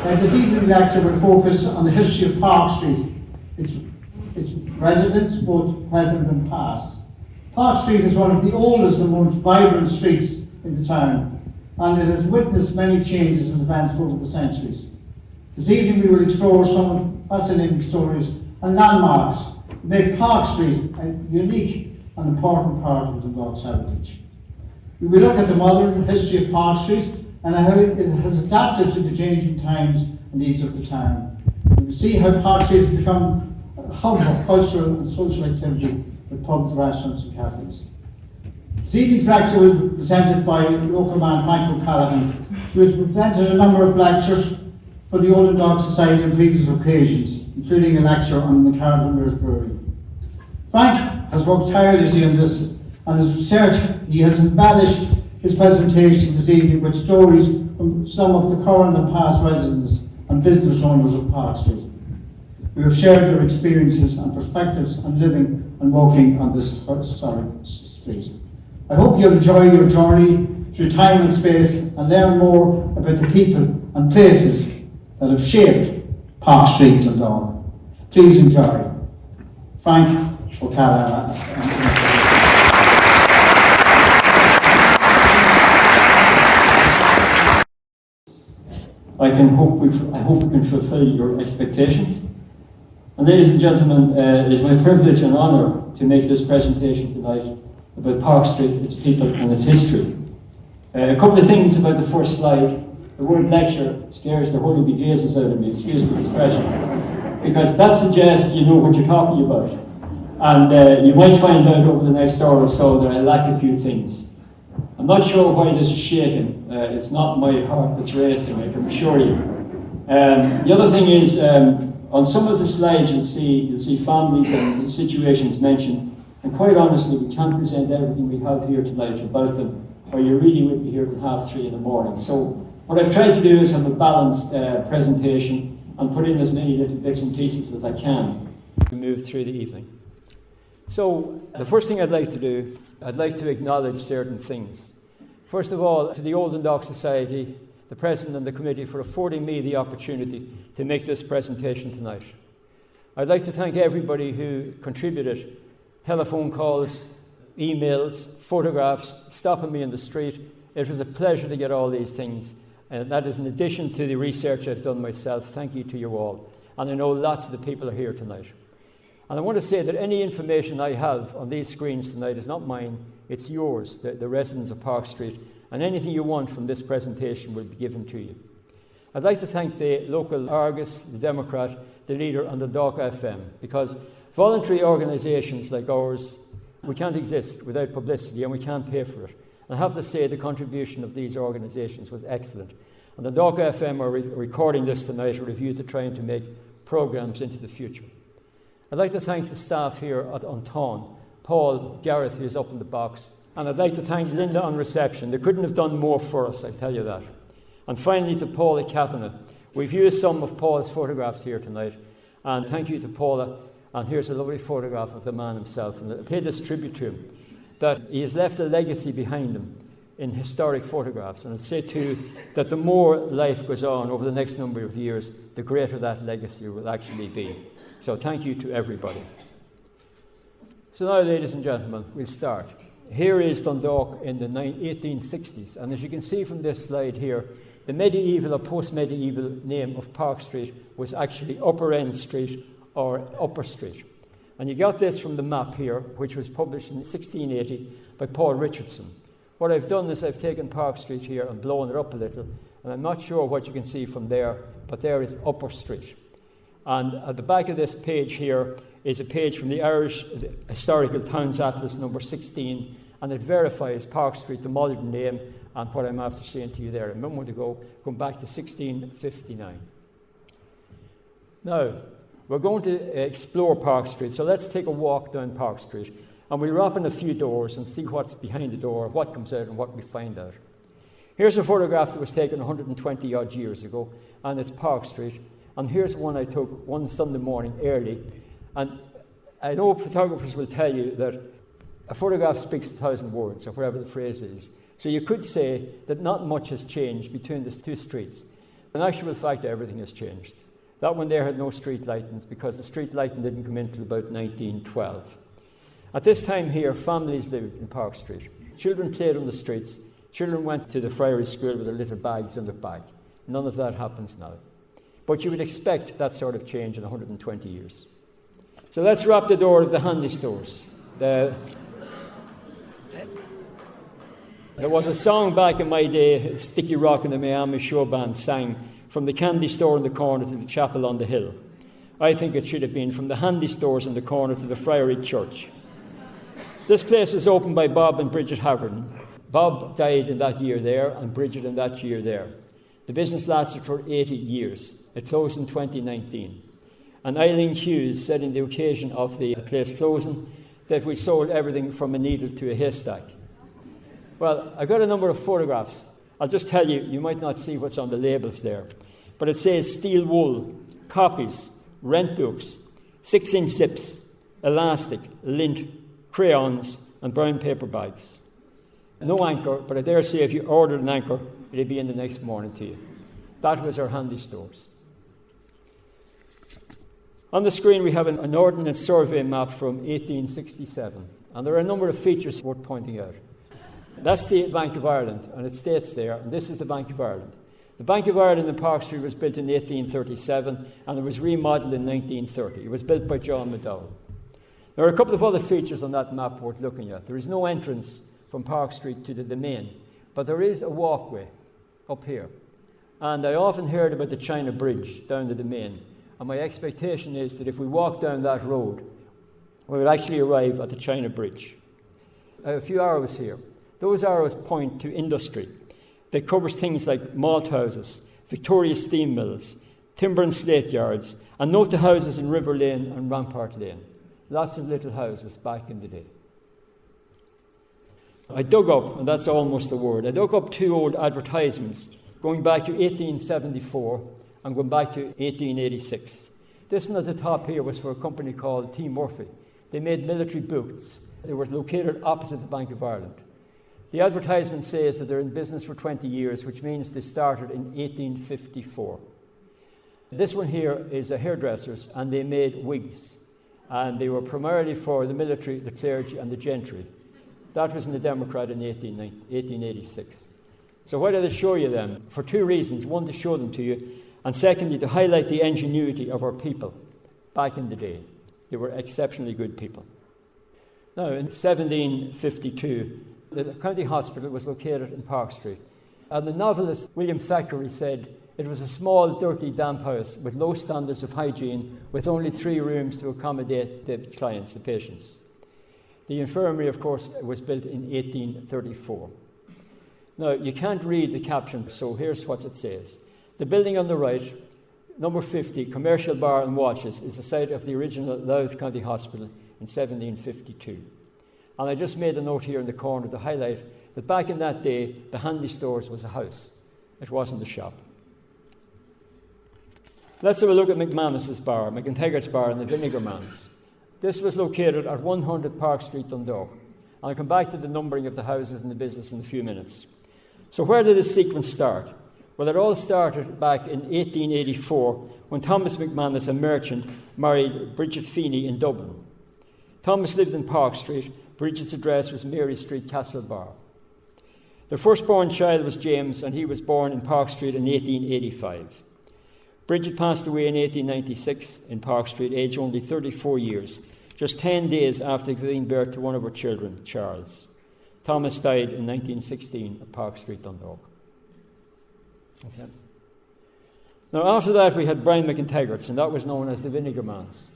This evening lecture will focus on the history of Park Street, its residents, both present and past. Park Street is one of the oldest and most vibrant streets in the town, and it has witnessed many changes and events over the centuries. This evening we will explore some fascinating stories and landmarks that make Park Street a unique and important part of Dundalk's heritage. We will look at the modern history of Park Street and how it has adapted to the changing times and needs of the town. We will see how Park Street has become a hub of cultural and social activity with pubs, restaurants and cafes. This evening's lecture will be presented by local man Frank O'Callaghan, who has presented a number of lectures for the Old Dundalk Society on previous occasions, including a lecture on the Cardigan Mills Brewery. Frank has worked tirelessly on this, and his research, he has embellished his presentation this evening with stories from some of the current and past residents and business owners of Park Street, who have shared their experiences and perspectives on living and walking on this historic street. I hope you'll enjoy your journey through time and space and learn more about the people and places that have shaped Park Street and Dundalk. Please enjoy. Frank O'Callaghan. I hope we can fulfill your expectations. And ladies and gentlemen, it is my privilege and honour to make this presentation tonight about Park Street, its people and its history. A couple of things about the first slide. The word lecture scares the holy bejesus out of me, excuse the expression, because that suggests you know what you're talking about. And you might find out over the next hour or so that I lack a few things. I'm not sure why this is shaking. It's not my heart that's racing, I can assure you. The other thing is, on some of the slides you'll see families and situations mentioned, and quite honestly, we can't present everything we have here tonight about them, or you really would be here till 3:30 in the morning. So what I've tried to do is have a balanced presentation and put in as many little bits and pieces as I can to move through the evening. So the first thing I'd like to do, I'd like to acknowledge certain things. First of all, to the Old Dundalk Society, the President and the Committee for affording me the opportunity to make this presentation tonight. I'd like to thank everybody who contributed, telephone calls, emails, photographs, stopping me in the street. It was a pleasure to get all these things, and that is in addition to the research I've done myself. Thank you to you all. And I know lots of the people are here tonight. And I want to say that any information I have on these screens tonight is not mine, it's yours, the residents of Park Street, and anything you want from this presentation will be given to you. I'd like to thank the local Argus, the Democrat, the Leader and the Dundalk FM, because voluntary organisations like ours, we can't exist without publicity and we can't pay for it. And I have to say the contribution of these organisations was excellent. And the Dundalk FM are recording this tonight, a review to trying to make programmes into the future. I'd like to thank the staff here at Untaun, Paul, Gareth, who's up in the box, and I'd like to thank Linda on reception. They couldn't have done more for us, I tell you that. And finally to Paula Cavanagh. We've used some of Paul's photographs here tonight, and thank you to Paula. And here's a lovely photograph of the man himself, and I pay this tribute to him, that he has left a legacy behind him in historic photographs. And I'd say too that the more life goes on over the next number of years, the greater that legacy will actually be. So thank you to everybody. So now, ladies and gentlemen, we'll start. Here is Dundalk in the 1860s, and as you can see from this slide here, the medieval or post-medieval name of Park Street was actually Upper End Street or Upper Street. And you got this from the map here, which was published in 1680 by Paul Richardson. What I've done is I've taken Park Street here and blown it up a little, and I'm not sure what you can see from there, but there is Upper Street. And at the back of this page here is a page from the Irish Historical Towns Atlas number 16, and it verifies Park Street, the modern name, and what I'm after saying to you there a moment ago, going back to 1659. Now, we're going to explore Park Street, so let's take a walk down Park Street, and we'll open a few doors and see what's behind the door, what comes out and what we find out. Here's a photograph that was taken 120 odd years ago, and it's Park Street. And here's one I took one Sunday morning early. And I know photographers will tell you that a photograph speaks 1,000 words, or whatever the phrase is. So you could say that not much has changed between the two streets. In actual fact, everything has changed. That one there had no street lightings because the street lighting didn't come in until about 1912. At this time here, families lived in Park Street. Children played on the streets. Children went to the Friary School with their little bags on their back. None of that happens now. But you would expect that sort of change in 120 years. So let's wrap the door of the handy stores. There was a song back in my day, Sticky Rock and the Miami Show Band sang, from the candy store in the corner to the chapel on the hill. I think it should have been from the handy stores in the corner to the Friary Church. This place was opened by Bob and Bridget Haverden. Bob died in that year there, and Bridget in that year there. The business lasted for 80 years. It closed in 2019. And Eileen Hughes said in the occasion of the place closing that we sold everything from a needle to a haystack. Well, I got a number of photographs. I'll just tell you, you might not see what's on the labels there. But it says steel wool, copies, rent books, 6-inch zips, elastic, lint, crayons, and brown paper bags. No anchor, but I dare say if you ordered an anchor, it'd be in the next morning to you. That was our handy stores. On the screen we have an ordnance survey map from 1867, and there are a number of features worth pointing out. That's the Bank of Ireland, and it states there, and this is the Bank of Ireland. The Bank of Ireland in Park Street was built in 1837, and it was remodelled in 1930. It was built by John McDowell. There are a couple of other features on that map worth looking at. There is no entrance from Park Street to the domain, but there is a walkway up here. And I often heard about the China Bridge down the domain, and my expectation is that if we walk down that road, we would actually arrive at the China Bridge. I have a few arrows here. Those arrows point to industry that covers things like malt houses, Victoria steam mills, timber and slate yards, and note the houses in River Lane and Rampart Lane. Lots of little houses back in the day. I dug up, and that's almost the word, I dug up 2 old advertisements going back to 1874 and going back to 1886. This one at the top here was for a company called T. Murphy. They made military boots. They were located opposite the Bank of Ireland. The advertisement says that they're in business for 20 years, which means they started in 1854. This one here is a hairdresser's, and they made wigs. And they were primarily for the military, the clergy, and the gentry. That was in the Democrat in 1886. So why did I show you them? For 2 reasons. One, to show them to you, and secondly, to highlight the ingenuity of our people back in the day. They were exceptionally good people. Now, in 1752, the county hospital was located in Park Street. And the novelist William Thackeray said it was a small, dirty, damp house with low standards of hygiene, with only 3 rooms to accommodate the clients, the patients. The infirmary, of course, was built in 1834. Now, you can't read the caption, so here's what it says. The building on the right, number 50, Commercial Bar and Watches, is the site of the original Louth County Hospital in 1752. And I just made a note here in the corner to highlight that back in that day, the handy stores was a house. It wasn't a shop. Let's have a look at McManus's bar, McIntaggart's bar, and the Vinegar Man's. This was located at 100 Park Street, Dundalk. And I'll come back to the numbering of the houses and the business in a few minutes. So where did this sequence start? Well, it all started back in 1884 when Thomas McManus, a merchant, married Bridget Feeney in Dublin. Thomas lived in Park Street. Bridget's address was Mary Street, Castlebar. Their firstborn child was James, and he was born in Park Street in 1885. Bridget passed away in 1896 in Park Street, aged only 34 years, just 10 days after giving birth to one of her children, Charles. Thomas died in 1916 at Park Street, Dundalk. Okay. Now, after that, we had Brian McIntaggart's, and that was known as the Vinegar Man's.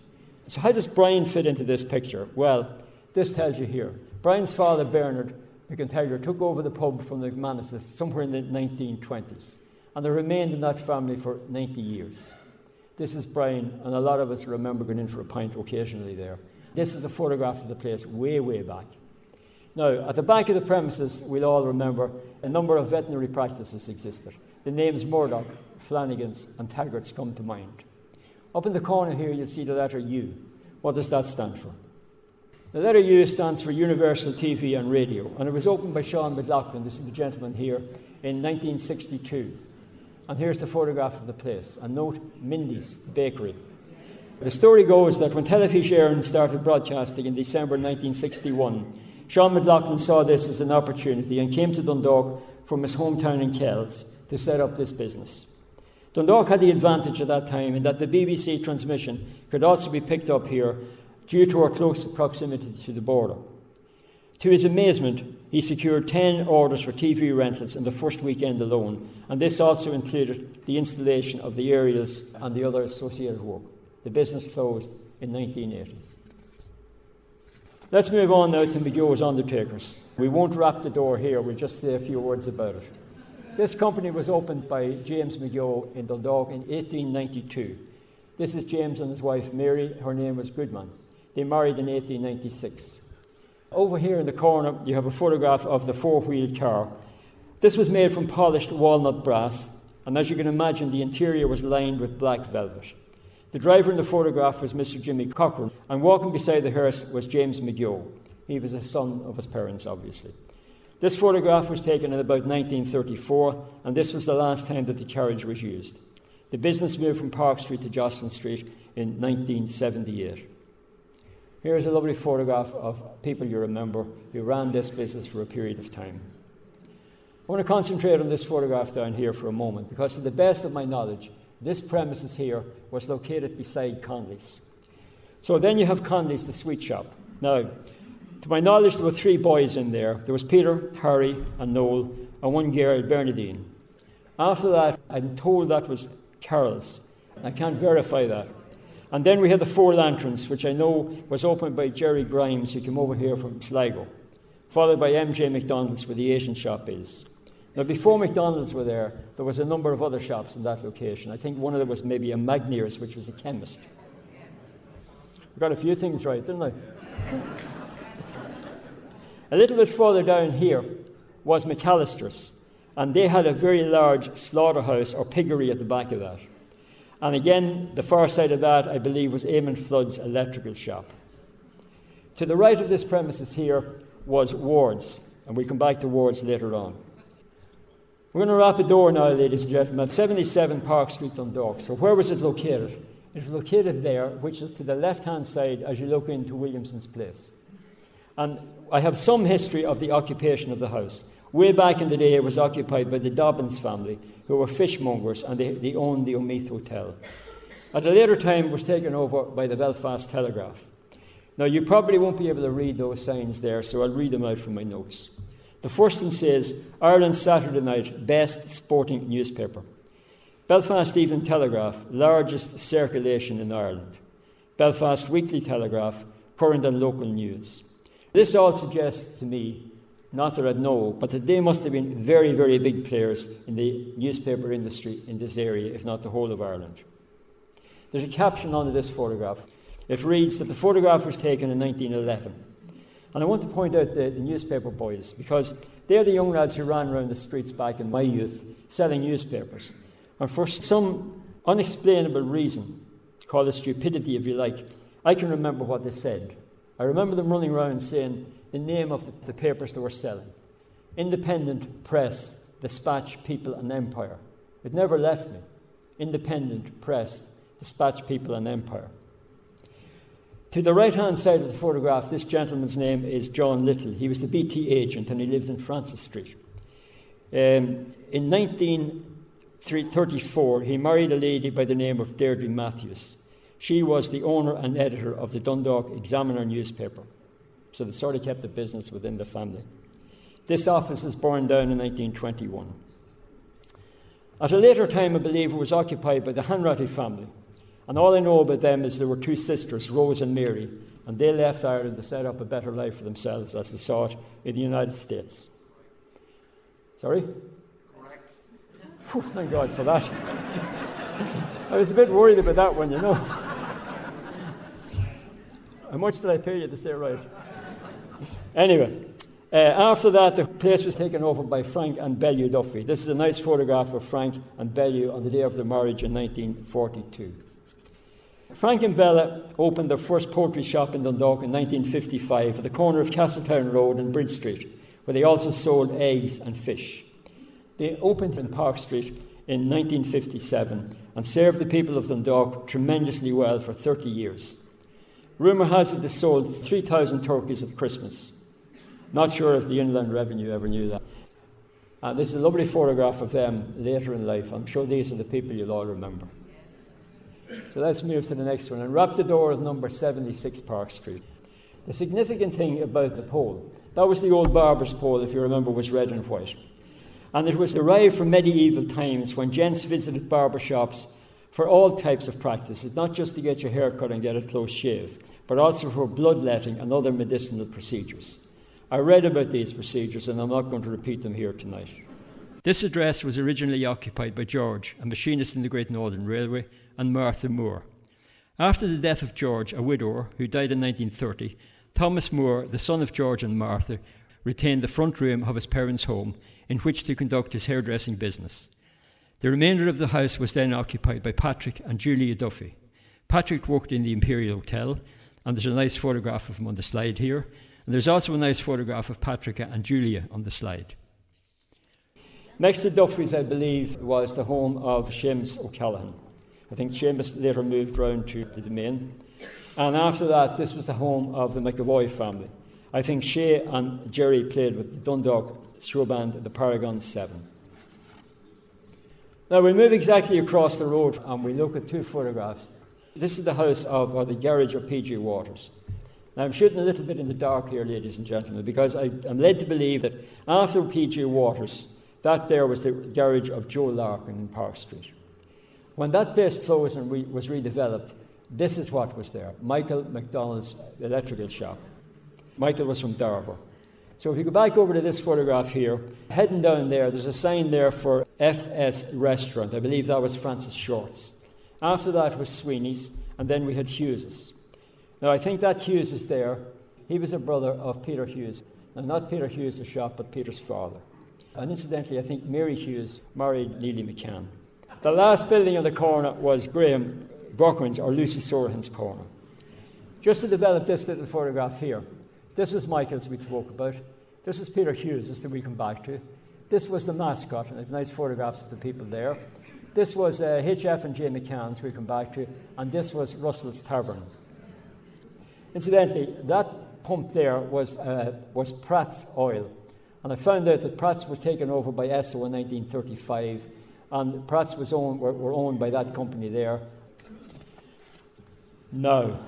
So how does Brian fit into this picture? Well, this tells you here. Brian's father, Bernard McIntaggart, took over the pub from the McManuses somewhere in the 1920s, and they remained in that family for 90 years. This is Brian, and a lot of us remember going in for a pint occasionally there. This is a photograph of the place way, way back. Now, at the back of the premises, we'll all remember a number of veterinary practices existed. The names Murdoch, Flanagan's, and Taggart's come to mind. Up in the corner here, you'll see the letter U. What does that stand for? The letter U stands for Universal TV and Radio, and it was opened by Sean McLaughlin, this is the gentleman here, in 1962. And here's the photograph of the place. And note Mindy's Bakery. The story goes that when Telefish Éireann started broadcasting in December 1961, Sean McLaughlin saw this as an opportunity and came to Dundalk from his hometown in Kells to set up this business. Dundalk had the advantage at that time in that the BBC transmission could also be picked up here due to our close proximity to the border. To his amazement, he secured 10 orders for TV rentals in the first weekend alone, and this also included the installation of the aerials and the other associated work. The business closed in 1980. Let's move on now to McGeo's Undertakers. We won't wrap the door here, we'll just say a few words about it. This company was opened by James McGeo in Dundalk in 1892. This is James and his wife Mary. Her name was Goodman. They married in 1896. Over here in the corner, you have a photograph of the four-wheeled car. This was made from polished walnut brass, and as you can imagine, the interior was lined with black velvet. The driver in the photograph was Mr. Jimmy Cochrane, and walking beside the hearse was James McGeo. He was a son of his parents, obviously. This photograph was taken in about 1934, and this was the last time that the carriage was used. The business moved from Park Street to Jocelyn Street in 1978. Here's a lovely photograph of people you remember who ran this business for a period of time. I want to concentrate on this photograph down here for a moment, because to the best of my knowledge, this premises here was located beside Conley's. So then you have Conley's, the sweet shop. Now, to my knowledge, there were 3 boys in there. There was Peter, Harry, and Noel, and one girl, Bernadine. After that, I'm told that was Carol's. I can't verify that. And then we had the Four Lanterns, which I know was opened by Jerry Grimes, who came over here from Sligo, followed by M.J. McDonald's, where the Asian shop is. Now, before McDonald's were there was a number of other shops in that location. I think one of them was maybe a Magniers, which was a chemist. I got a few things right, didn't I? A little bit further down here was McAllister's, and they had a very large slaughterhouse or piggery at the back of that. And again, the far side of that, I believe, was Eamon Flood's electrical shop. To the right of this premises here was Ward's, and we'll come back to Ward's later on. We're going to wrap the door now, ladies and gentlemen, at 77 Park Street, Dundalk. So where was it located? It was located there, which is to the left-hand side as you look into Williamson's Place. And I have some history of the occupation of the house. Way back in the day, it was occupied by the Dobbins family, who were fishmongers, and they owned the Omeath Hotel. At a later time, it was taken over by the Belfast Telegraph. Now, you probably won't be able to read those signs there, so I'll read them out from my notes. The first one says, Ireland's Saturday Night, best sporting newspaper. Belfast Evening Telegraph, largest circulation in Ireland. Belfast Weekly Telegraph, current and local news. This all suggests to me, not that I'd know, but that they must have been very, very big players in the newspaper industry in this area, if not the whole of Ireland. There's a caption under this photograph. It reads that the photograph was taken in 1911. And I want to point out the newspaper boys, because they're the young lads who ran around the streets back in my youth selling newspapers. And for some unexplainable reason, call it stupidity if you like, I can remember what they said. I remember them running around saying the name of the papers they were selling. Independent, Press, Dispatch, People and Empire. It never left me. Independent, Press, Dispatch, People and Empire. To the right-hand side of the photograph, this gentleman's name is John Little. He was the BT agent and he lived in Francis Street. In 1934, he married a lady by the name of Deirdre Matthews. She was the owner and editor of the Dundalk Examiner newspaper. So they sort of kept the business within the family. This office was burned down in 1921. At a later time, I believe, it was occupied by the Hanratty family. And all I know about them is there were 2 sisters, Rose and Mary, and they left Ireland to set up a better life for themselves as they saw it in the United States. Sorry? Correct. Oh, thank God for that. I was a bit worried about that one, you know. How much did I pay you to say right? Anyway, after that, the place was taken over by Frank and Bellew Duffy. This is a nice photograph of Frank and Bellew on the day of their marriage in 1942. Frank and Bella opened their first poultry shop in Dundalk in 1955 at the corner of Castletown Road and Bridge Street, where they also sold eggs and fish. They opened in Park Street in 1957 and served the people of Dundalk tremendously well for 30 years. Rumour has it they sold 3,000 turkeys at Christmas. Not sure if the Inland Revenue ever knew that. And this is a lovely photograph of them later in life. I'm sure these are the people you'll all remember. So let's move to the next one. And wrap the door at number 76 Park Street. The significant thing about the pole, that was the old barber's pole, if you remember, was red and white. And it was derived from medieval times when gents visited barber shops for all types of practices, not just to get your hair cut and get a close shave, but also for bloodletting and other medicinal procedures. I read about these procedures and I'm not going to repeat them here tonight. This address was originally occupied by George, a machinist in the Great Northern Railway, and Martha Moore. After the death of George, a widower, who died in 1930, Thomas Moore, the son of George and Martha, retained the front room of his parents' home in which to conduct his hairdressing business. The remainder of the house was then occupied by Patrick and Julia Duffy. Patrick worked in the Imperial Hotel, and there's a nice photograph of him on the slide here. And there's also a nice photograph of Patrick and Julia on the slide. Next to Duffy's, I believe, was the home of Seamus O'Callaghan. I think Seamus later moved round to the Domain. And after that, this was the home of the McAvoy family. I think Shay and Jerry played with the Dundalk show band, the Paragon 7. Now we'll move exactly across the road and we look at two photographs. This is the house of, or the garage of P.G. Waters. Now I'm shooting a little bit in the dark here, ladies and gentlemen, because I'm led to believe that after P.G. Waters, that there was the garage of Joe Larkin in Park Street. When that place closed and was redeveloped, this is what was there. Michael McDonald's electrical shop. Michael was from Darver. So if you go back over to this photograph here, heading down there, there's a sign there for FS Restaurant. I believe that was Francis Short's. After that was Sweeney's, and then we had Hughes's. Now I think that Hughes is there. He was a brother of Peter Hughes. And not Peter Hughes, the shop, but Peter's father. And incidentally, I think Mary Hughes married Neely McCann. The last building on the corner was Graham Gorkin's or Lucy Sorahan's corner. Just to develop this little photograph here, this was Michael's we spoke about. This is Peter Hughes' that we come back to. This was the mascot, and I have nice photographs of the people there. This was HF and J McCann's we come back to, and this was Russell's Tavern. Incidentally, that pump there was Pratt's Oil, and I found out that Pratt's was taken over by Esso in 1935, and Pratt's were owned by that company there. Now,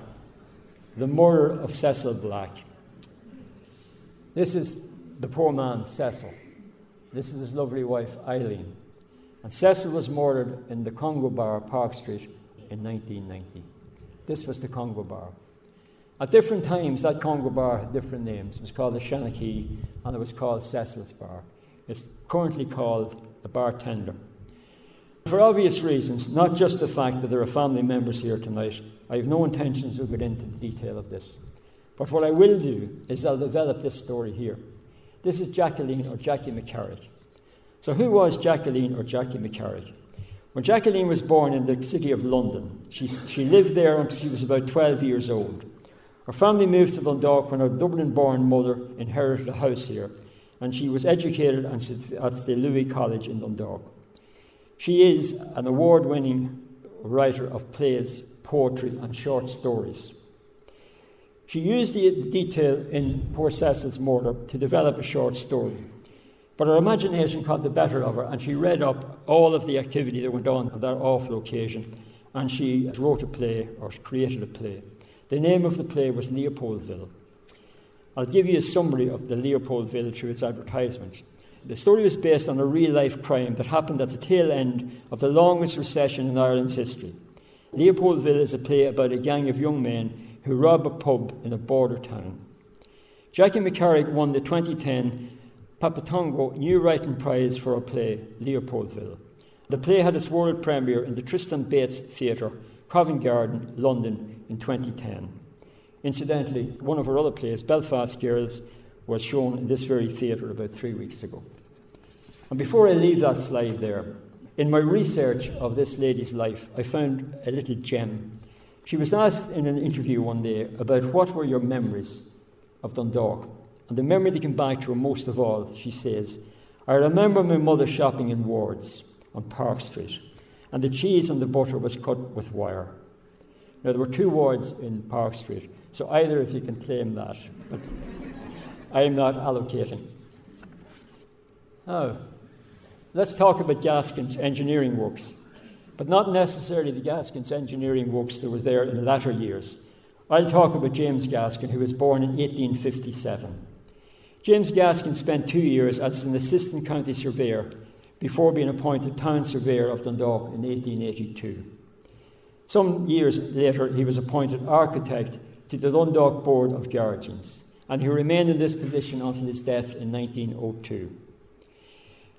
the murder of Cecil Black. This is the poor man, Cecil. This is his lovely wife, Eileen. And Cecil was murdered in the Congo Bar, Park Street, in 1990. This was the Congo Bar. At different times, that Congo Bar had different names. It was called the Shanachie, and it was called Cecil's Bar. It's currently called the Bartender. For obvious reasons, not just the fact that there are family members here tonight, I have no intentions to get into the detail of this. But what I will do is I'll develop this story here. This is Jacqueline or Jackie McCarrick. So who was Jacqueline or Jackie McCarrick? When Jacqueline was born in the city of London, she lived there until she was about 12 years old. Her family moved to Dundalk when her Dublin-born mother inherited a house here, and she was educated at the Louis College in Dundalk. She is an award-winning writer of plays, poetry, and short stories. She used the detail in poor Cecil's murder to develop a short story. But her imagination got the better of her, and she read up all of the activity that went on that awful occasion, and she wrote a play, or created a play. The name of the play was Leopoldville. I'll give you a summary of the Leopoldville through its advertisement. The story was based on a real-life crime that happened at the tail end of the longest recession in Ireland's history. Leopoldville is a play about a gang of young men who rob a pub in a border town. Jackie McCarrick won the 2010 Papatongo New Writing Prize for a play, Leopoldville. The play had its world premiere in the Tristan Bates Theatre, Covent Garden, London, in 2010. Incidentally, one of her other plays, Belfast Girls, was shown in this very theatre about 3 weeks ago. And before I leave that slide there, in my research of this lady's life, I found a little gem. She was asked in an interview one day about what were your memories of Dundalk. And the memory that came back to her most of all, she says, I remember my mother shopping in Wards. on Park Street. And the cheese and the butter was cut with wire. Now, there were 2 wards in Park Street, so either if you can claim that, but I am not allocating. Now, let's talk about Gaskin's engineering works, but not necessarily the Gaskin's engineering works that was there in the latter years. I'll talk about James Gaskin, who was born in 1857. James Gaskin spent 2 years as an assistant county surveyor before being appointed town surveyor of Dundalk in 1882. Some years later, he was appointed architect to the Dundalk Board of Guardians, and he remained in this position until his death in 1902.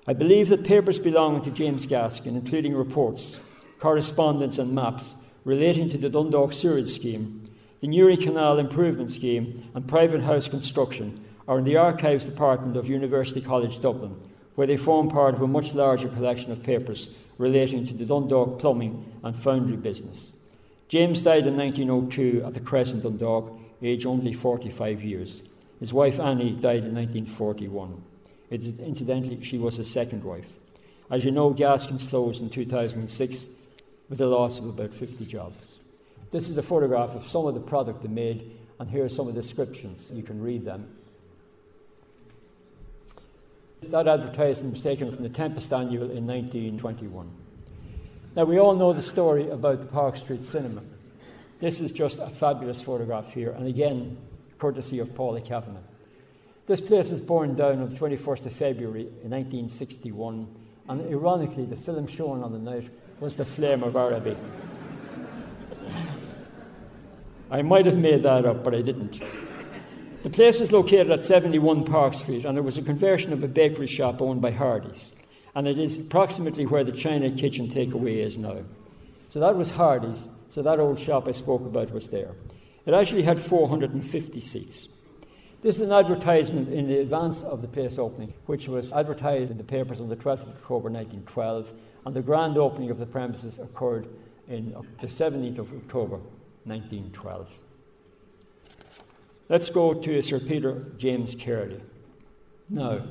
I believe that papers belonging to James Gaskin, including reports, correspondence and maps relating to the Dundalk Sewerage Scheme, the Newry Canal Improvement Scheme and private house construction, are in the Archives Department of University College Dublin, where they form part of a much larger collection of papers relating to the Dundalk plumbing and foundry business. James died in 1902 at the Crescent, Dundalk, aged only 45 years. His wife Annie died in 1941. Incidentally, she was his second wife. As you know, Gaskin's closed in 2006 with a loss of about 50 jobs. This is a photograph of some of the product they made, and here are some of the descriptions. You can read them. That advertisement was taken from the Tempest Annual in 1921. Now, we all know the story about the Park Street Cinema. This is just a fabulous photograph here, and again, courtesy of Paula Kavanagh. This place was burned down on the 21st of February in 1961, and ironically, the film shown on the night was The Flame of Araby. I might have made that up, but I didn't. The place was located at 71 Park Street, and it was a conversion of a bakery shop owned by Hardy's, and it is approximately where the China Kitchen Takeaway is now. So that was Hardy's, so that old shop I spoke about was there. It actually had 450 seats. This is an advertisement in the advance of the place opening, which was advertised in the papers on the 12th of October 1912, and the grand opening of the premises occurred on the 17th of October 1912. Let's go to Sir Peter James Carley. Now,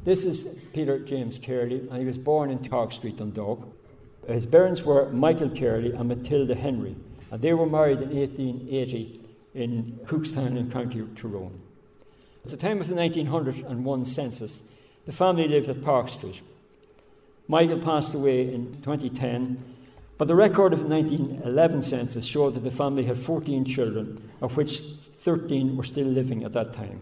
this is Peter James Carley, and he was born in Park Street, Dundalk. His parents were Michael Carley and Matilda Henry, and they were married in 1880 in Cookstown in County Tyrone. At the time of the 1901 census, the family lived at Park Street. Michael passed away in 2010, but the record of the 1911 census showed that the family had 14 children, of which 13 were still living at that time.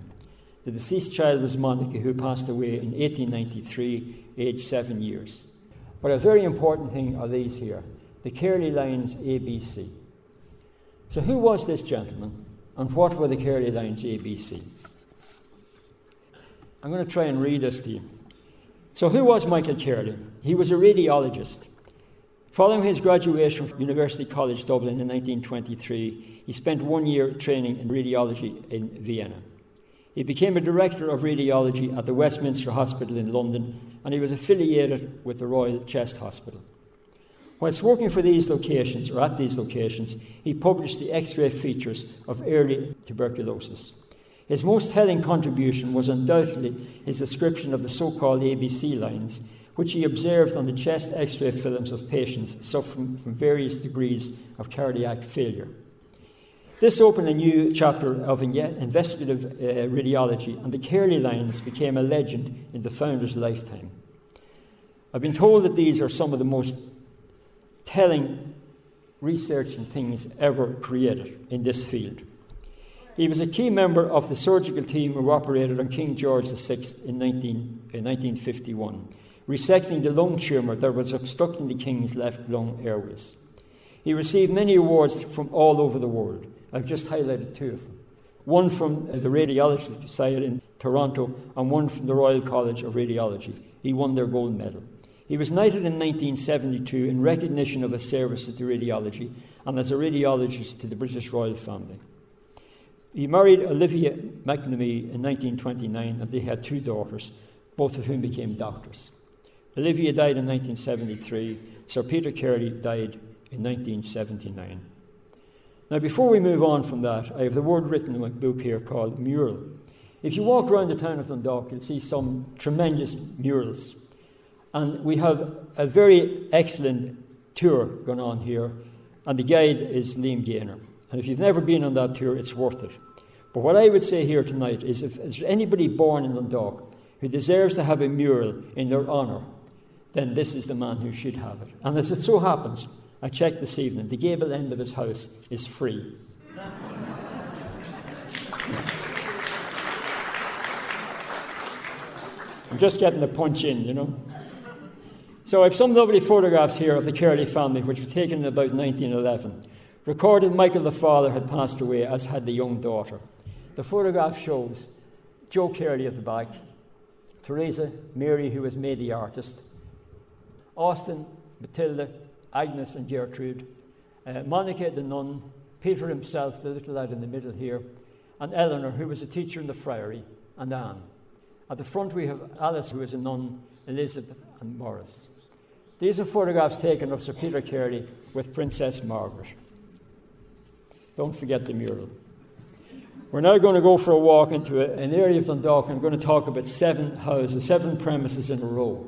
The deceased child was Monica, who passed away in 1893, aged 7 years. But a very important thing are these here, the Carley lines ABC. So who was this gentleman, and what were the Carley lines ABC? I'm going to try and read this to you. So who was Michael Carley? He was a radiologist. Following his graduation from University College Dublin in 1923, he spent 1 year training in radiology in Vienna. He became a director of radiology at the Westminster Hospital in London, and he was affiliated with the Royal Chest Hospital. Whilst working for these locations, or at these locations, he published the X-ray features of early tuberculosis. His most telling contribution was undoubtedly his description of the so-called ABC lines, which he observed on the chest X-ray films of patients suffering from various degrees of cardiac failure. This opened a new chapter of investigative radiology, and the Carley lines became a legend in the founder's lifetime. I've been told that these are some of the most telling research and things ever created in this field. He was a key member of the surgical team who operated on King George VI in 1951, resecting the lung tumour that was obstructing the King's left lung airways. He received many awards from all over the world. I've just highlighted 2 of them. One from the Radiology Society in Toronto and one from the Royal College of Radiology. He won their gold medal. He was knighted in 1972 in recognition of his services to radiology and as a radiologist to the British royal family. He married Olivia McNamee in 1929, and they had 2 daughters, both of whom became doctors. Olivia died in 1973. Sir Peter Carley died in 1979. Now, before we move on from that, I have the word written in my book here called mural. If you walk around the town of Dundalk, you'll see some tremendous murals. And we have a very excellent tour going on here, and the guide is Liam Gaynor. And if you've never been on that tour, it's worth it. But what I would say here tonight is if there's anybody born in Dundalk who deserves to have a mural in their honour, then this is the man who should have it. And as it so happens, I checked this evening, the gable end of his house is free. I'm just getting the punch in, you know. So I've some lovely photographs here of the Curley family, which were taken in about 1911. Recorded Michael the father had passed away, as had the young daughter. The photograph shows Joe Curley at the back, Teresa, Mary, who was May the artist, Austin, Matilda, Agnes and Gertrude, Monica the nun, Peter himself, the little lad in the middle here, and Eleanor, who was a teacher in the friary, and Anne. At the front we have Alice, who is a nun, Elizabeth and Morris. These are photographs taken of Sir Peter Curley with Princess Margaret. Don't forget the mural. We're now going to go for a walk into an area of Dundalk, and I'm going to talk about 7 houses, 7 premises in a row.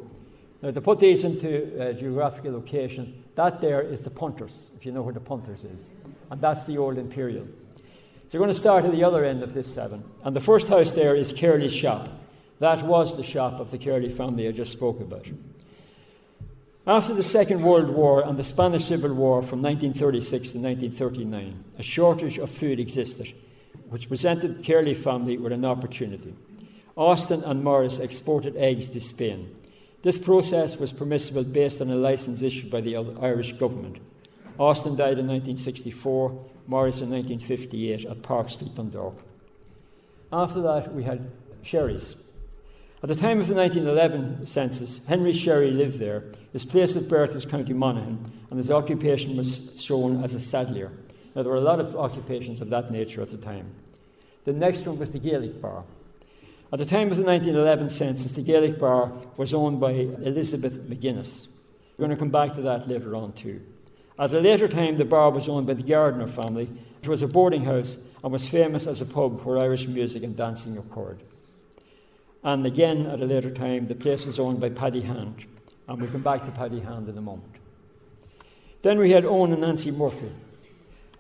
Now, to put these into geographical location, that there is the Punters, if you know where the Punters is. And that's the old Imperial. So we're going to start at the other end of this 7. And the first house there is Curley's shop. That was the shop of the Curley family I just spoke about. After the Second World War and the Spanish Civil War from 1936 to 1939, a shortage of food existed, which presented the Curley family with an opportunity. Austin and Morris exported eggs to Spain. This process was permissible based on a licence issued by the Irish government. Austin died in 1964, Morris in 1958 at Park Street, Dundalk. After that, we had Sherry's. At the time of the 1911 census, Henry Sherry lived there. His place of birth was County Monaghan, and his occupation was shown as a saddler. Now, there were a lot of occupations of that nature at the time. The next one was the Gaelic Bar. At the time of the 1911 census, the Gaelic Bar was owned by Elizabeth McGuinness. We're going to come back to that later on too. At a later time, the bar was owned by the Gardner family. It was a boarding house and was famous as a pub where Irish music and dancing occurred. And again, at a later time, the place was owned by Paddy Hand. And we'll come back to Paddy Hand in a moment. Then we had Owen and Nancy Murphy.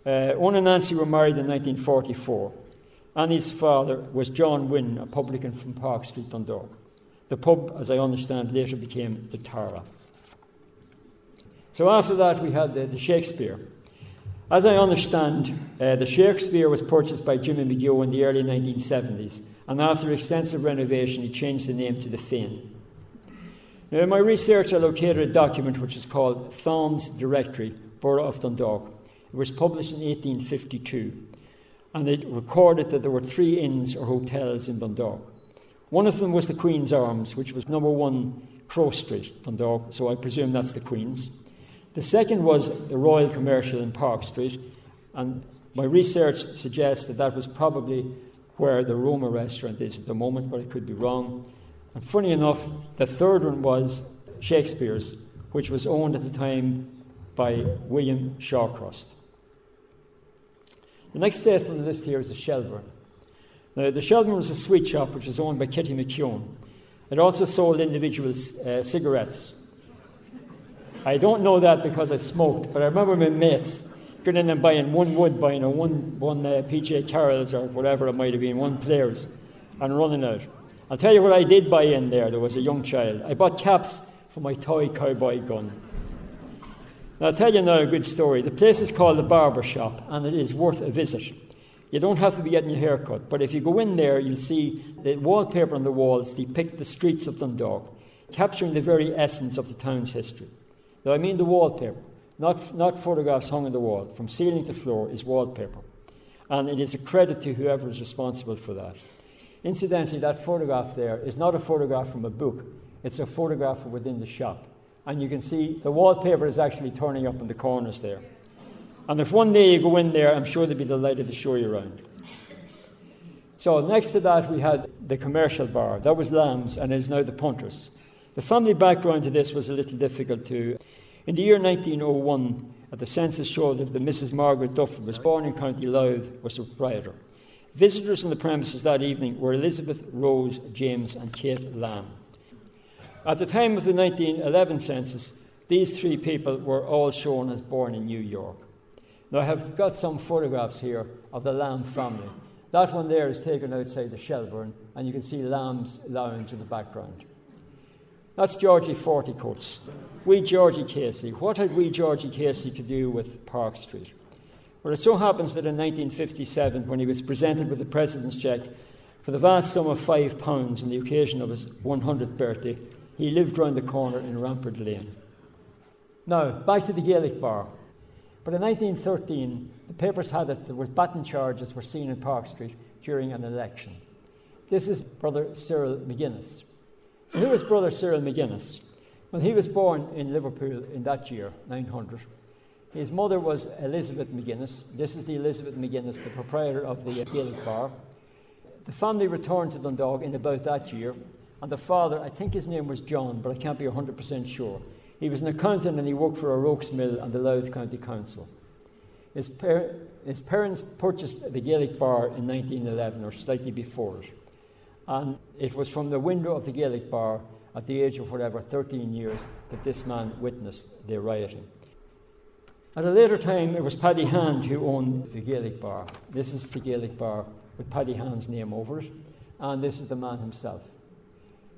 Owen and Nancy were married in 1944. Annie's father was John Wynne, a publican from Park Street, Dundalk. The pub, as I understand, later became the Tara. So after that, we had the Shakespeare. As I understand, the Shakespeare was purchased by Jimmy McGill in the early 1970s, and after extensive renovation, he changed the name to the Fane. Now, in my research, I located a document which is called Thom's Directory, Borough of Dundalk. It was published in 1852, and it recorded that there were 3 inns or hotels in Dundalk. One of them was the Queen's Arms, which was number 1 Crow Street, Dundalk, so I presume that's the Queen's. The second was the Royal Commercial in Park Street, and my research suggests that that was probably where the Roma restaurant is at the moment, but I could be wrong. And funny enough, the third one was Shakespeare's, which was owned at the time by William Shawcross. The next place on the list here is the Shelburne. Now, the Shelburne was a sweet shop which was owned by Kitty McKeown. It also sold individual cigarettes. I don't know that because I smoked, but I remember my mates going in and buying one Woodbine or one PJ Carroll's or whatever it might have been, 1 Players, and running out. I'll tell you what I did buy in there. There was a young child. I bought caps for my toy cowboy gun. Now, I'll tell you now a good story. The place is called the Barber Shop, and it is worth a visit. You don't have to be getting your hair cut, but if you go in there, you'll see the wallpaper on the walls depict the streets of Dundalk, capturing the very essence of the town's history. Now, I mean the wallpaper, not photographs hung on the wall. From ceiling to floor is wallpaper. And it is a credit to whoever is responsible for that. Incidentally, that photograph there is not a photograph from a book. It's a photograph from within the shop. And you can see the wallpaper is actually turning up in the corners there. And if one day you go in there, I'm sure they'll be delighted to show you around. So next to that, we had the commercial bar. That was Lamb's, and it is now the Punters. The family background to this was a little difficult too. In the year 1901, the census showed that the Mrs. Margaret Duffy was born in County Louth, was the proprietor. Visitors on the premises that evening were Elizabeth, Rose, James and Kate Lamb. At the time of the 1911 census, these three people were all shown as born in New York. Now, I have got some photographs here of the Lamb family. That one there is taken outside the Shelburne, and you can see Lamb's Lounge in the background. That's Georgie Forticoats. Wee Georgie Casey. What had wee Georgie Casey to do with Park Street? Well, it so happens that in 1957, when he was presented with the President's cheque for the vast sum of £5 on the occasion of his 100th birthday, he lived round the corner in Rampart Lane. Now, back to the Gaelic Bar. But in 1913, the papers had it that baton charges were seen in Park Street during an election. This is Brother Cyril McGuinness. So who was Brother Cyril McGuinness? Well, he was born in Liverpool in that year, 900. His mother was Elizabeth McGuinness. This is the Elizabeth McGuinness, the proprietor of the Gaelic Bar. The family returned to Dundalk in about that year, and the father, I think his name was John, but I can't be 100% sure. He was an accountant and he worked for a Rokes Mill and the Louth County Council. His parents purchased the Gaelic Bar in 1911, or slightly before it. And it was from the window of the Gaelic Bar at the age of 13 years, that this man witnessed the rioting. At a later time, it was Paddy Hand who owned the Gaelic Bar. This is the Gaelic Bar with Paddy Hand's name over it, and this is the man himself.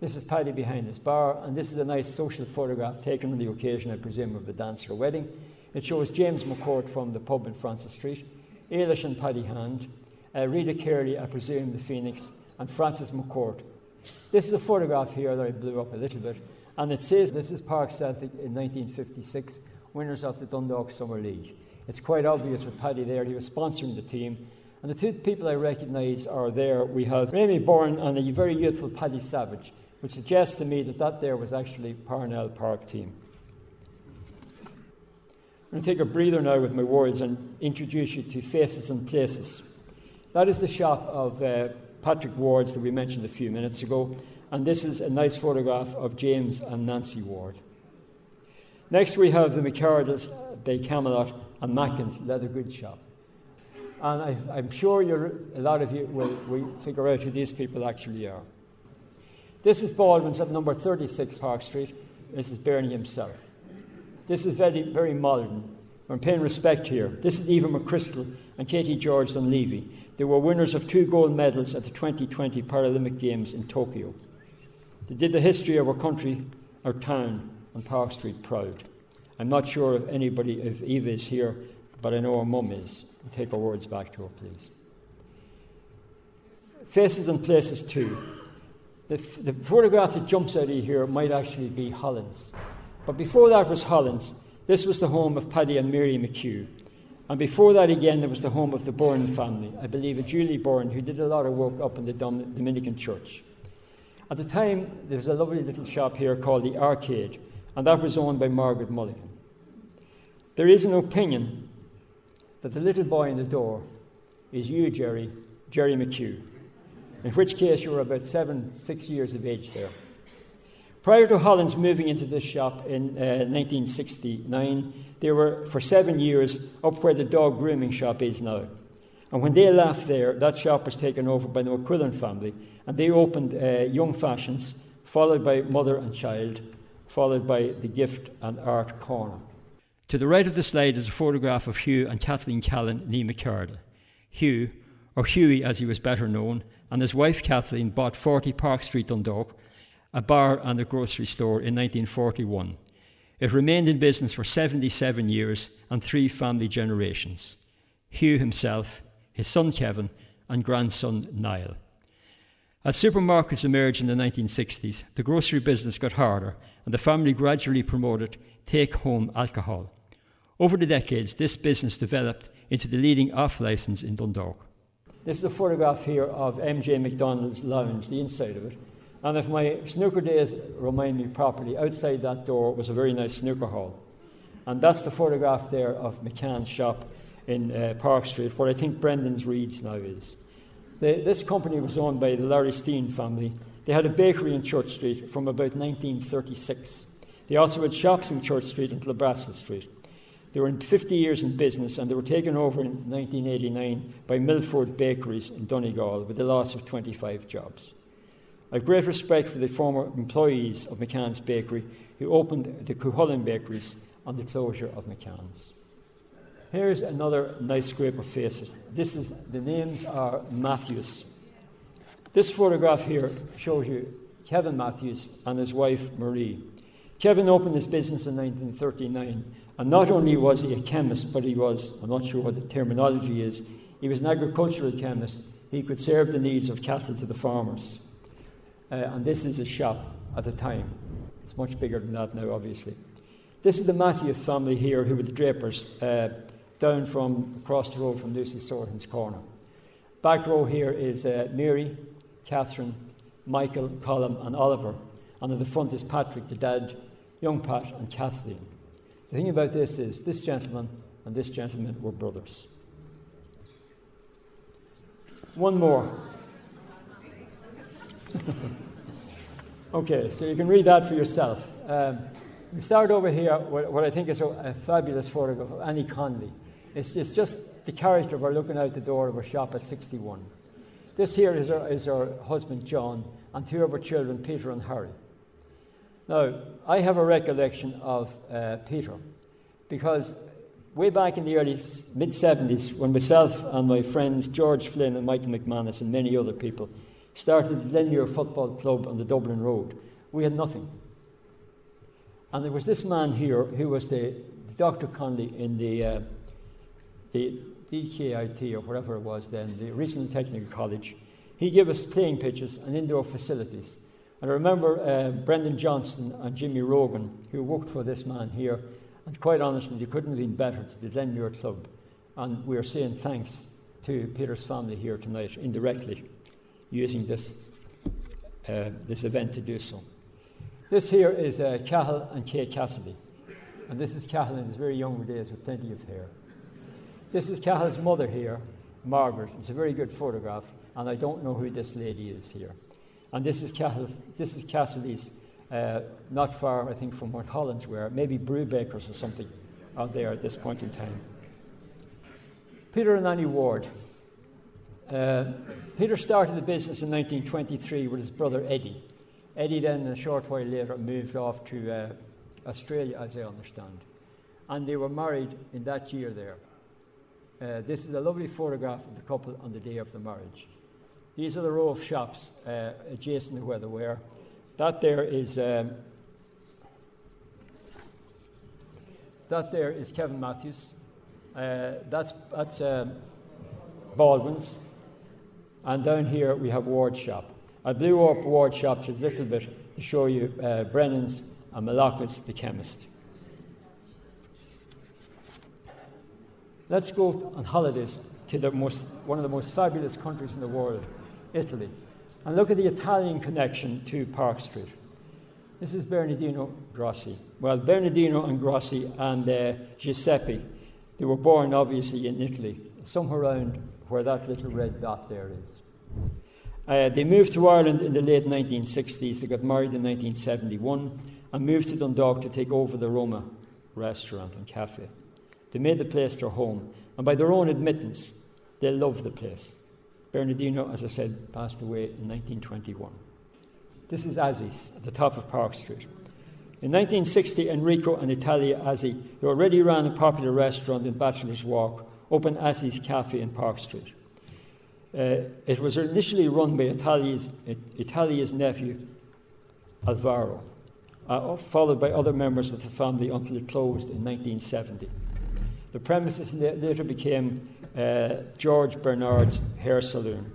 This is Paddy behind his bar, and this is a nice social photograph taken on the occasion, I presume, of a dance or wedding. It shows James McCourt from the pub in Francis Street, Ailish and Paddy Hand, Rita Carey, I presume, the Phoenix, and Francis McCourt. This is a photograph here that I blew up a little bit, and it says this is Park Celtic in 1956, winners of the Dundalk Summer League. It's quite obvious with Paddy there, he was sponsoring the team. And the two people I recognise are there. We have Amy Bourne and a very youthful Paddy Savage, which suggests to me that there was actually Parnell Park team. I'm going to take a breather now with my words and introduce you to Faces and Places. That is the shop of Patrick Ward's that we mentioned a few minutes ago, and this is a nice photograph of James and Nancy Ward. Next we have the McCardles by Camelot and Mackin's leather goods shop. And I'm sure a lot of you will figure out who these people actually are. This is Baldwin's at number 36 Park Street. This is Bernie himself. This is very, very modern. I'm paying respect here. This is Eva McChrystal and Katie George Dunleavy. They were winners of 2 gold medals at the 2020 Paralympic Games in Tokyo. They did the history of our country, our town, and Park Street proud. I'm not sure if Eva is here, but I know her mum is. We'll take our words back to her, please. Faces and Places 2. The photograph that jumps out of here might actually be Holland's. But before that was Holland's. This was the home of Paddy and Mary McHugh. And before that again, there was the home of the Bourne family. I believe a Julie Bourne, who did a lot of work up in the Dominican Church. At the time, there was a lovely little shop here called the Arcade, and that was owned by Margaret Mulligan. There is an opinion that the little boy in the door is you, Jerry McHugh, in which case you were about 6 years of age there. Prior to Holland's moving into this shop in 1969, they were for 7 years up where the dog grooming shop is now. And when they left there, that shop was taken over by the McQuillan family, and they opened Young Fashions, followed by Mother and Child, followed by the Gift and Art Corner. To the right of the slide is a photograph of Hugh and Kathleen Callan nee McCardle. Hugh, or Hughie as he was better known, and his wife Kathleen bought 40 Park Street, Dundalk, a bar and a grocery store in 1941. It remained in business for 77 years and 3 family generations. Hugh himself, his son Kevin, and grandson Niall. As supermarkets emerged in the 1960s, the grocery business got harder and the family gradually promoted take-home alcohol. Over the decades, this business developed into the leading off-licence in Dundalk. This is a photograph here of MJ McDonald's lounge, the inside of it. And if my snooker days remind me properly, outside that door was a very nice snooker hall. And that's the photograph there of McCann's shop in Park Street, where I think Brendan's Reeds now is. This company was owned by the Larry Steen family. They had a bakery in Church Street from about 1936. They also had shops in Church Street and Labrassel Street. They were 50 years in business, and they were taken over in 1989 by Milford Bakeries in Donegal with the loss of 25 jobs. I have great respect for the former employees of McCann's Bakery who opened the Cuchulainn bakeries on the closure of McCann's. Here's another nice scrape of faces. The names are Matthews. This photograph here shows you Kevin Matthews and his wife Marie. Kevin opened his business in 1939, and not only was he a chemist, but he was, I'm not sure what the terminology is, he was an agricultural chemist. He could serve the needs of cattle to the farmers. And this is his shop at the time. It's much bigger than that now, obviously. This is the Matthews family here, who were the drapers, down from across the road from Lucy Sorkin's corner. Back row here is Mary, Catherine, Michael, Colin, and Oliver. And at the front is Patrick, the dad, young Pat, and Kathleen. The thing about this is this gentleman and this gentleman were brothers. One more. Okay, so you can read that for yourself. We start over here with what I think is a fabulous photograph of Annie Conley. It's just the character of her looking out the door of her shop at 61. This here is her husband, John, and two of her children, Peter and Harry. Now, I have a recollection of Peter, because way back in the early mid-70s, when myself and my friends George Flynn and Michael McManus and many other people started the Lenmuir Football Club on the Dublin Road, we had nothing. And there was this man here who was the Dr. Conley in the DKIT, or whatever it was then, the Regional Technical College. He gave us playing pitches and indoor facilities. And I remember Brendan Johnston and Jimmy Rogan, who worked for this man here, and quite honestly, they couldn't have been better to the Lenmuir Club. And we are saying thanks to Peter's family here tonight, indirectly, using this event to do so. This here is Cahill and Kate Cassidy. And this is Cahill in his very young days with plenty of hair. This is Cahill's mother here, Margaret. It's a very good photograph, and I don't know who this lady is here. And this is Cassidy's, not far, I think, from what Hollands were, maybe Brewbakers or something out there at this point in time. Peter and Annie Ward. Peter started the business in 1923 with his brother Eddie. Eddie then, a short while later, moved off to Australia, as I understand. And they were married in that year there. This is a lovely photograph of the couple on the day of the marriage. These are the row of shops adjacent to where they were. That there is Kevin Matthews. That's Baldwin's. And down here we have Ward's shop. I blew up Ward's shop just a little bit to show you Brennan's and Malacca's, the chemist. Let's go on holidays to one of the most fabulous countries in the world, Italy, and look at the Italian connection to Park Street. This is Bernardino Grossi. Well, Bernardino and Grossi and Giuseppe, they were born obviously in Italy, somewhere around where that little red dot there is. They moved to Ireland in the late 1960s. They got married in 1971 and moved to Dundalk to take over the Roma restaurant and cafe. They made the place their home, and by their own admittance, they loved the place. Bernardino, as I said, passed away in 1921. This is Azzi's at the top of Park Street. In 1960, Enrico and Italia Azzi, who already ran a popular restaurant in Bachelor's Walk, opened Azzi's Cafe in Park Street. It was initially run by Italia's nephew, Alvaro, followed by other members of the family until it closed in 1970. The premises later became George Bernard's hair salon.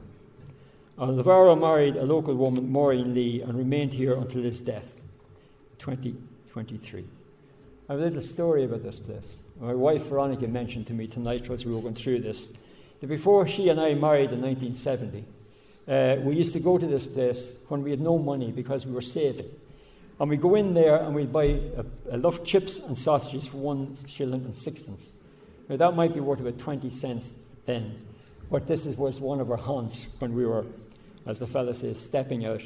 Alvaro married a local woman, Maureen Lee, and remained here until his death, 2023. I have a little story about this place. My wife Veronica mentioned to me tonight as we were going through this, that before she and I married in 1970, we used to go to this place when we had no money because we were saving. And we'd go in there and we'd buy a lot of chips and sausages for 1 shilling and sixpence. Now that might be worth about 20 cents then, but this was one of our haunts when we were, as the fella says, stepping out.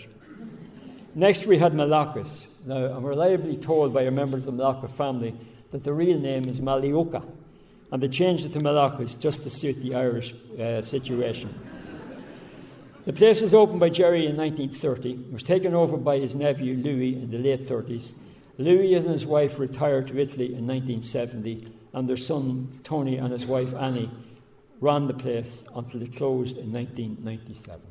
Next we had Malacca's. Now I'm reliably told by a member of the Malacca family that the real name is Malioka, and they changed it to Malacca's just to suit the Irish situation. The place was opened by Jerry in 1930. It was taken over by his nephew Louis in the late 30s. Louis and his wife retired to Italy in 1970, and their son Tony and his wife Annie ran the place until it closed in 1997.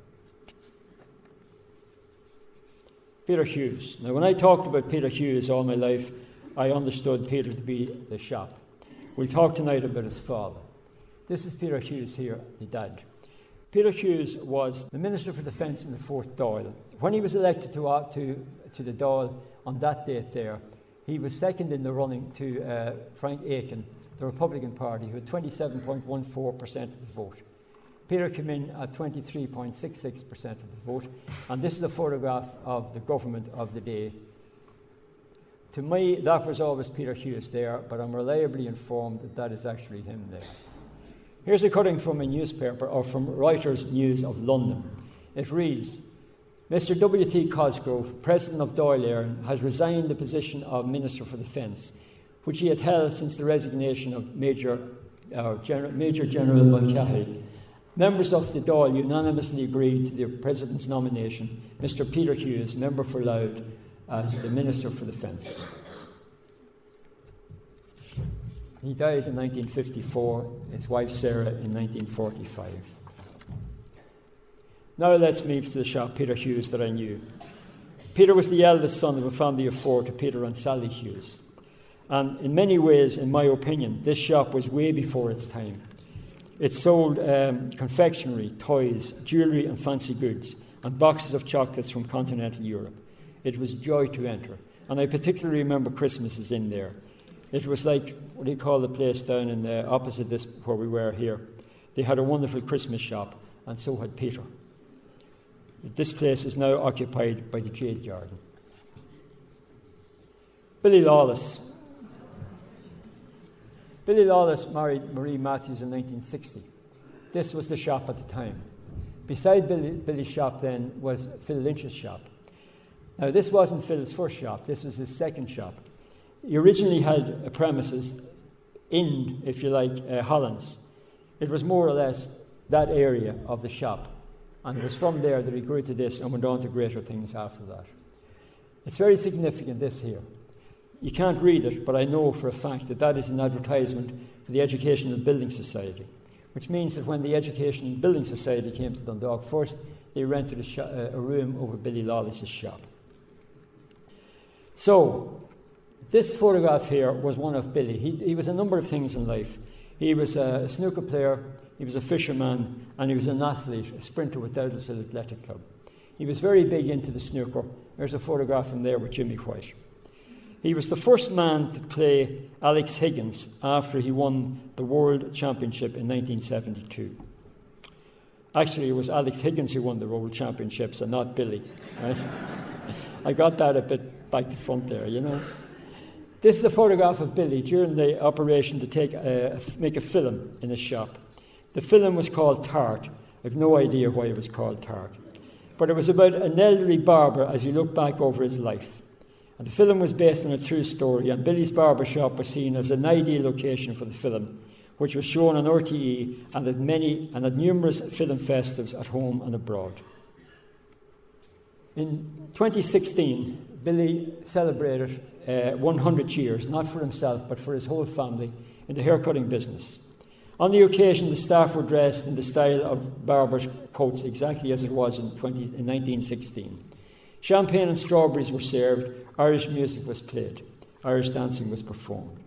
Peter Hughes. Now, when I talked about Peter Hughes all my life, I understood Peter to be the shop. We'll talk tonight about his father. This is Peter Hughes here, the dad. Peter Hughes was the Minister for Defence in the 4th Dáil. When he was elected to the Dáil on that date there, he was second in the running to Frank Aiken, the Republican Party, who had 27.14% of the vote. Peter came in at 23.66% of the vote, and this is a photograph of the government of the day. To me, that was always Peter Hughes there, but I'm reliably informed that that is actually him there. Here's a cutting from a newspaper, or from Reuters News of London. It reads, Mr. W.T. Cosgrove, President of Dáil Éireann, has resigned the position of Minister for Defence, which he had held since the resignation of Major General Mulcahy. Members of the Dáil unanimously agreed to the President's nomination, Mr. Peter Hughes, Member for Louth, as the Minister for Defence. He died in 1954, his wife Sarah in 1945. Now let's move to the shop, Peter Hughes, that I knew. Peter was the eldest son of a family of 4 to Peter and Sally Hughes. And in many ways, in my opinion, this shop was way before its time. It sold confectionery, toys, jewellery and fancy goods, and boxes of chocolates from continental Europe. It was a joy to enter. And I particularly remember Christmases in there. It was like, what do you call the place down in opposite this, where we were here? They had a wonderful Christmas shop, and so had Peter. This place is now occupied by the Jade Garden. Billy Lawless. Billy Lawless married Marie Matthews in 1960. This was the shop at the time. Beside Billy's shop then was Phil Lynch's shop. Now, this wasn't Phil's first shop. This was his second shop. He originally had a premises in, if you like, Hollands. It was more or less that area of the shop. And it was from there that he grew to this and went on to greater things after that. It's very significant, this here. You can't read it, but I know for a fact that that is an advertisement for the Educational Building Society, which means that when the Educational Building Society came to Dundalk first, they rented a room over Billy Lawless's shop. So, this photograph here was one of Billy. He was a number of things in life. He was a snooker player, he was a fisherman, and he was an athlete, a sprinter with Dowdallshill Athletic Club. He was very big into the snooker. There's a photograph from there with Jimmy White. He was the first man to play Alex Higgins after he won the World Championship in 1972. Actually, it was Alex Higgins who won the World Championships and not Billy. Right? I got that a bit back to front there, you know. This is a photograph of Billy during the operation to make a film in his shop. The film was called Tart. I have no idea why it was called Tart. But it was about an elderly barber as he looked back over his life. And the film was based on a true story, and Billy's barber shop was seen as an ideal location for the film, which was shown on RTE and at numerous film festivals at home and abroad. In 2016, Billy celebrated 100 years, not for himself, but for his whole family, in the haircutting business. On the occasion, the staff were dressed in the style of barbers' coats, exactly as it was in 1916. Champagne and strawberries were served, Irish music was played, Irish dancing was performed.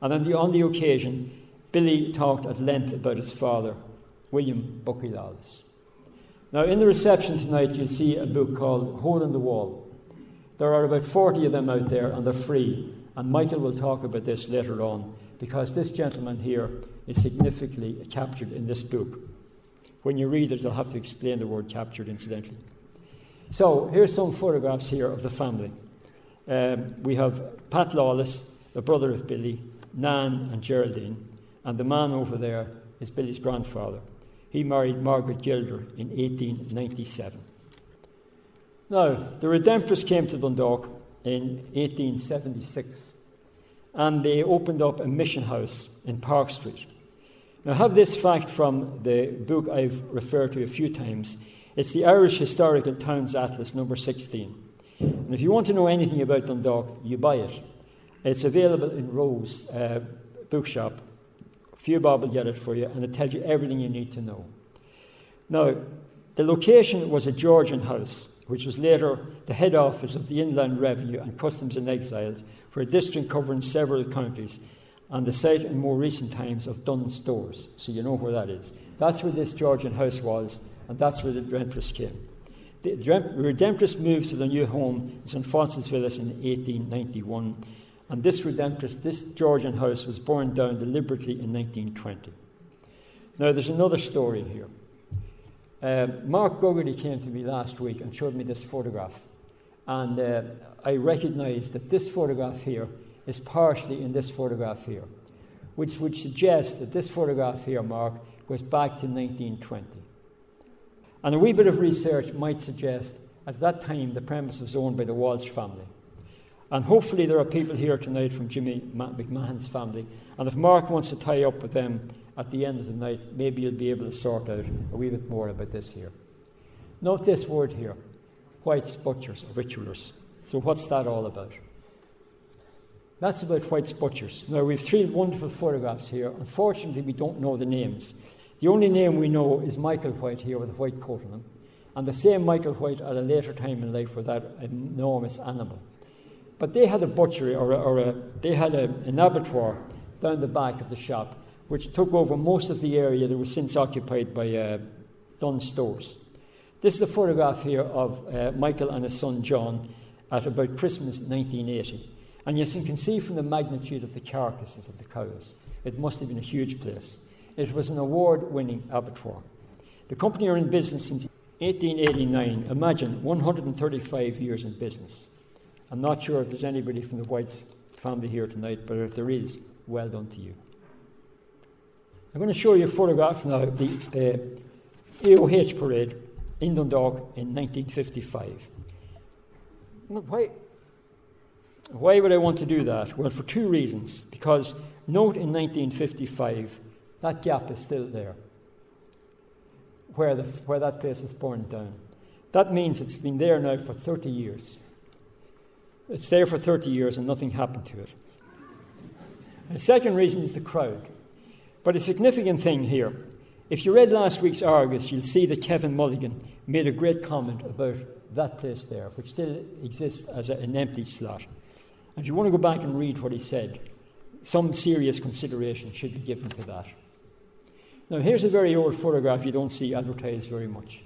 And on the occasion, Billy talked at length about his father, William Bucky Lawless. Now, in the reception tonight, you'll see a book called Hole in the Wall. There are about 40 of them out there, and they're free. And Michael will talk about this later on, because this gentleman here is significantly captured in this book. When you read it, you'll have to explain the word captured, incidentally. So, here's some photographs here of the family. We have Pat Lawless, the brother of Billy, Nan and Geraldine, and the man over there is Billy's grandfather. He married Margaret Gilder in 1897. Now, the Redemptorists came to Dundalk in 1876, and they opened up a mission house in Park Street. Now, I have this fact from the book I've referred to a few times. It's the Irish Historical Towns Atlas, number 16. And if you want to know anything about Dundalk, you buy it. It's available in Rose bookshop. A few bob will get it for you, and it tells you everything you need to know. Now, the location was a Georgian house, which was later the head office of the Inland Revenue and Customs and Exiles for a district covering several counties, and the site in more recent times of Dunn Stores. So you know where that is. That's where this Georgian house was, and that's where the Redemptorists came. The Redemptorists moved to the new home in St. Francis Villas in 1891, and this Georgian house was burned down deliberately in 1920. Now, there's another story here. Mark Guggerty came to me last week and showed me this photograph, and I recognised that this photograph here is partially in this photograph here, which would suggest that this photograph here, Mark, goes back to 1920. And a wee bit of research might suggest at that time the premise was owned by the Walsh family. And hopefully there are people here tonight from Jimmy McMahon's family, and if Mark wants to tie up with them at the end of the night, maybe you'll be able to sort out a wee bit more about this here. Note this word here, White's Butchers, or Ritualers. So what's that all about? That's about White's Butchers. Now, we have 3 wonderful photographs here. Unfortunately, we don't know the names. The only name we know is Michael White here with a white coat on him, and the same Michael White at a later time in life with that enormous animal. But they had a butchery, they had an abattoir down the back of the shop, which took over most of the area that was since occupied by Dunn Stores. This is a photograph here of Michael and his son John at about Christmas 1980. And you can see from the magnitude of the carcasses of the cows, it must have been a huge place. It was an award-winning abattoir. The company are in business since 1889. Imagine, 135 years in business. I'm not sure if there's anybody from the White's family here tonight, but if there is, well done to you. I'm going to show you a photograph now of the AOH parade in Dundalk in 1955. Why would I want to do that? Well, for 2 reasons. Because note in 1955, that gap is still there, where that place was burned down. That means it's been there now for 30 years. It's there for 30 years and nothing happened to it. The second reason is the crowd. But a significant thing here, if you read last week's Argus, you'll see that Kevin Mulligan made a great comment about that place there, which still exists as an empty slot. And if you want to go back and read what he said, some serious consideration should be given to that. Now, here's a very old photograph you don't see advertised very much.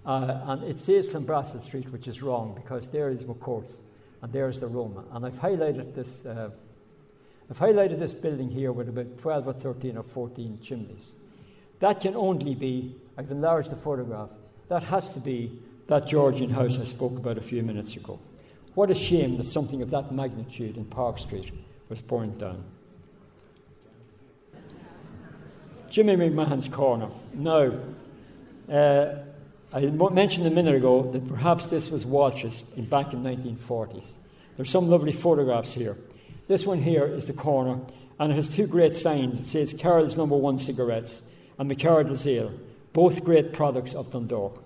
And it says from Brassel Street, which is wrong, because there is McCourt's and there's the Roma. And I've highlighted this building here with about 12 or 13 or 14 chimneys. That can only be, I've enlarged the photograph, that has to be that Georgian house I spoke about a few minutes ago. What a shame that something of that magnitude in Park Street was burned down. Jimmy McMahon's Corner. Now, I mentioned a minute ago that perhaps this was Walsh's back in the 1940s. There's some lovely photographs here. This one here is the corner, and it has 2 great signs. It says Carroll's No. 1 Cigarettes and McArdle's Ale, both great products of Dundalk.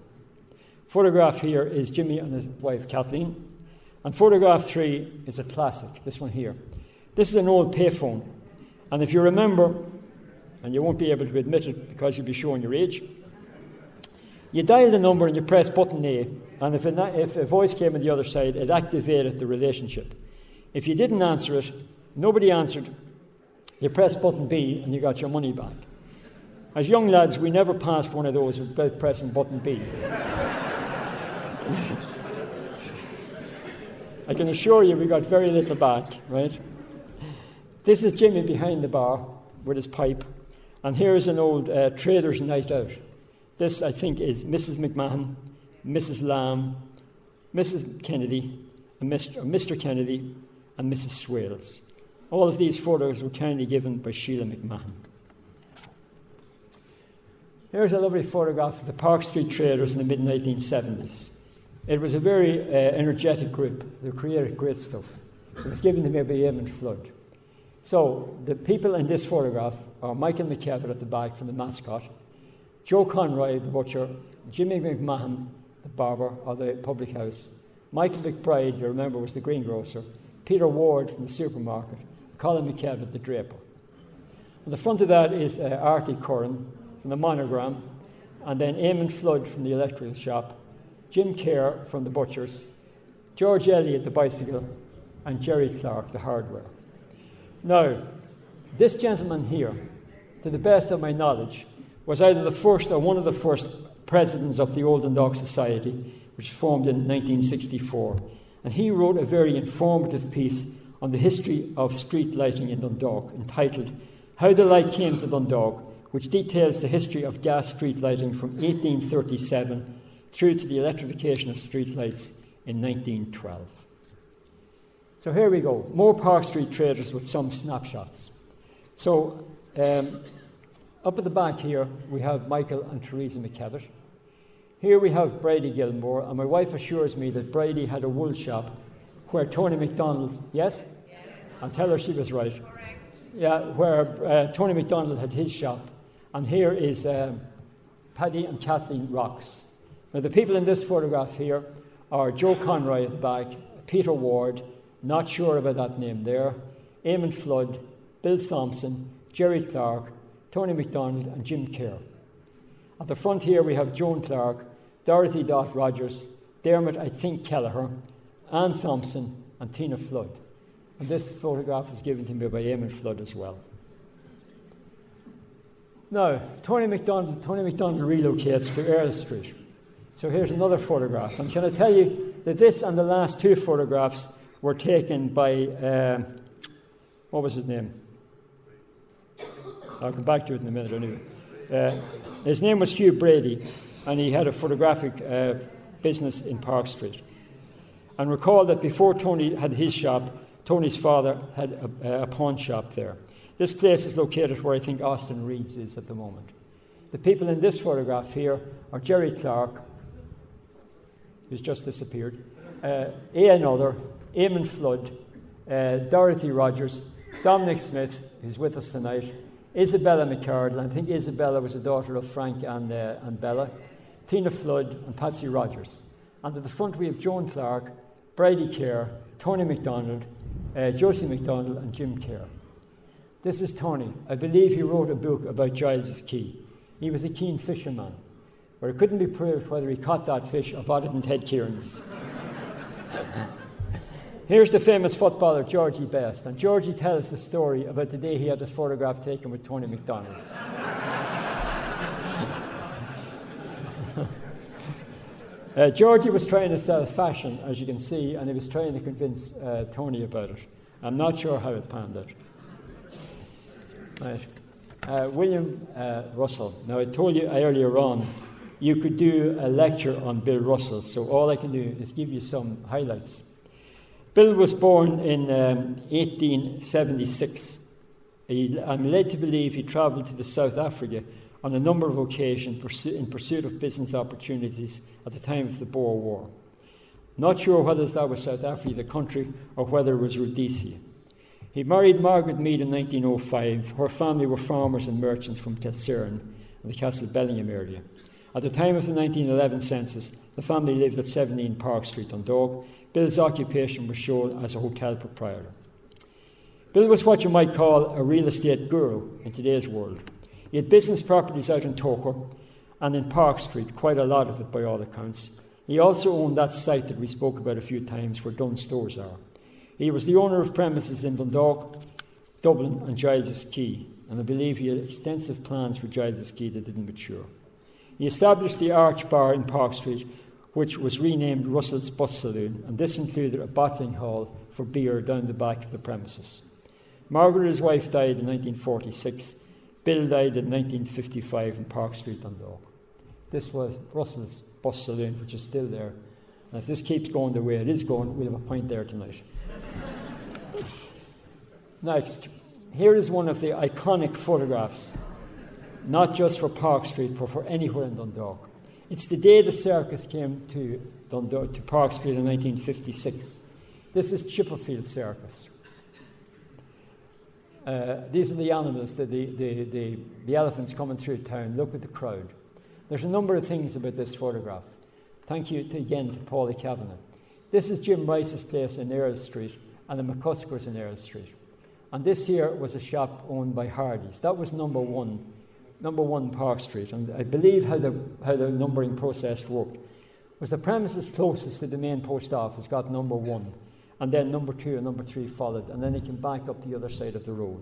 Photograph here is Jimmy and his wife Kathleen, and photograph 3 is a classic, this one here. This is an old payphone, and if you remember, and you won't be able to admit it because you'll be showing your age, you dial the number and you press button A, and if a voice came on the other side, it activated the relationship. If you didn't answer it, nobody answered, you press button B and you got your money back. As young lads, we never passed one of those without pressing button B. I can assure you we got very little back, right? This is Jimmy behind the bar with his pipe, and here's an old trader's night out. This, I think, is Mrs. McMahon, Mrs. Lamb, Mrs. Kennedy, and Mr. Kennedy, and Mrs. Swales. All of these photos were kindly given by Sheila McMahon. Here's a lovely photograph of the Park Street traders in the mid-1970s. It was a very energetic group. They created great stuff. It was given to me by Eamon Flood. So the people in this photograph are Michael McKevitt at the back from the mascot, Joe Conroy, the butcher, Jimmy McMahon, the barber, or the public house, Michael McBride, you remember, was the greengrocer, Peter Ward from the supermarket, Colin McKevitt, the draper. On the front of that is Artie Curran from the Monogram, and then Eamon Flood from the electrical shop, Jim Kerr from the butchers, George Elliott, the bicycle, and Jerry Clark, the hardware. Now, this gentleman here, to the best of my knowledge, was either the first or one of the first presidents of the Old Dundalk Society, which was formed in 1964. And he wrote a very informative piece on the history of street lighting in Dundalk, entitled How the Light Came to Dundalk, which details the history of gas street lighting from 1837 through to the electrification of street lights in 1912. So here we go, more Park Street traders with some snapshots. So up at the back here, we have Michael and Teresa McKevitt. Here we have Brady Gilmore, and my wife assures me that Brady had a wool shop where Tony MacDonald, yes? Yes. And tell her she was right. Correct. Yeah, where Tony MacDonald had his shop. And here is Paddy and Kathleen Rocks. Now the people in this photograph here are Joe Conroy at the back, Peter Ward, not sure about that name there, Eamon Flood, Bill Thompson, Jerry Clark, Tony MacDonald, and Jim Kerr. At the front here we have Joan Clark, Dorothy Dot Rogers, Dermot, I think, Kelleher, Anne Thompson, and Tina Flood. And this photograph was given to me by Eamon Flood as well. Now, Tony MacDonald relocates to Earl Street. So here's another photograph. And can I tell you that this and the last two photographs were taken by, what was his name? I'll come back to it in a minute anyway. His name was Hugh Brady, and he had a photographic business in Park Street. And recall that before Tony had his shop, Tony's father had a pawn shop there. This place is located where I think Austin Reed's is at the moment. The people in this photograph here are Jerry Clark, who's just disappeared, Ian Other, Eamon Flood, Dorothy Rogers, Dominic Smith, who's with us tonight, Isabella McCardle, and I think Isabella was a daughter of Frank and Bella, Tina Flood, and Patsy Rogers. And at the front we have Joan Clark, Brady Kerr, Tony MacDonald, Josie MacDonald, and Jim Kerr. This is Tony. I believe he wrote a book about Giles's Quay. He was a keen fisherman, but it couldn't be proved whether he caught that fish or bought it in Ted Kieran's. Here's the famous footballer Georgie Best, and Georgie tells the story about the day he had his photograph taken with Tony MacDonald. Georgie was trying to sell fashion, as you can see, and he was trying to convince Tony about it. I'm not sure how it panned out. Right. William Russell. Now, I told you earlier on you could do a lecture on Bill Russell, so all I can do is give you some highlights. Bill was born in 1876. I'm led to believe he travelled to South Africa on a number of occasions in pursuit of business opportunities at the time of the Boer War. Not sure whether that was South Africa, the country, or whether it was Rhodesia. He married Margaret Mead in 1905. Her family were farmers and merchants from Telsern in the Castle Bellingham area. At the time of the 1911 census, the family lived at 17 Park Street, Dundalk. Bill's occupation was shown as a hotel proprietor. Bill was what you might call a real estate guru in today's world. He had business properties out in Togher and in Park Street, quite a lot of it by all accounts. He also owned that site that we spoke about a few times where Dunn Stores are. He was the owner of premises in Dundalk, Dublin and Giles's Quay, and I believe he had extensive plans for Giles's Quay that didn't mature. He established the Arch Bar in Park Street, which was renamed Russell's Bus Saloon, and this included a bottling hall for beer down the back of the premises. Margaret, his wife, died in 1946. Bill died in 1955 in Park Street, Dundalk. This was Russell's Bus Saloon, which is still there. And if this keeps going the way it is going, we'll have a pint there tonight. Next, here is one of the iconic photographs, not just for Park Street, but for anywhere in Dundalk. It's the day the circus came to Dundalk, to Park Street in 1956. This is Chipperfield Circus. These are the animals, the elephants coming through town. Look at the crowd. There's a number of things about this photograph. Thank you again to Paulie Kavanagh. This is Jim Rice's place in Earl Street, and the McCuskers in Earl Street. And this here was a shop owned by Hardy's. That was number one Park Street. And I believe how the numbering process worked was the premises closest to the main post office got number 1, and then number 2 and number 3 followed, and then it came back up the other side of the road.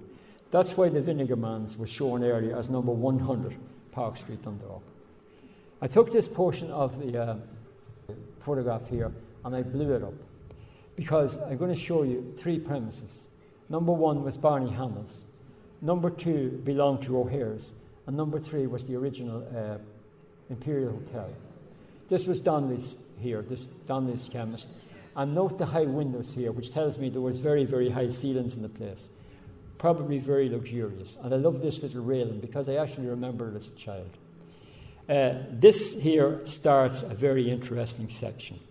That's why the Vinegar Man's was shown earlier as number 100 Park Street, Dundalk. I took this portion of the photograph here and I blew it up because I'm going to show you 3 premises. Number 1 was Barney Hamill's, number 2 belonged to O'Hare's, and number 3 was the original Imperial Hotel. This was Donnelly's here, this Donnelly's chemist. And note the high windows here, which tells me there was very, very high ceilings in the place. Probably very luxurious. And I love this little railing because I actually remember it as a child. This here starts a very interesting section.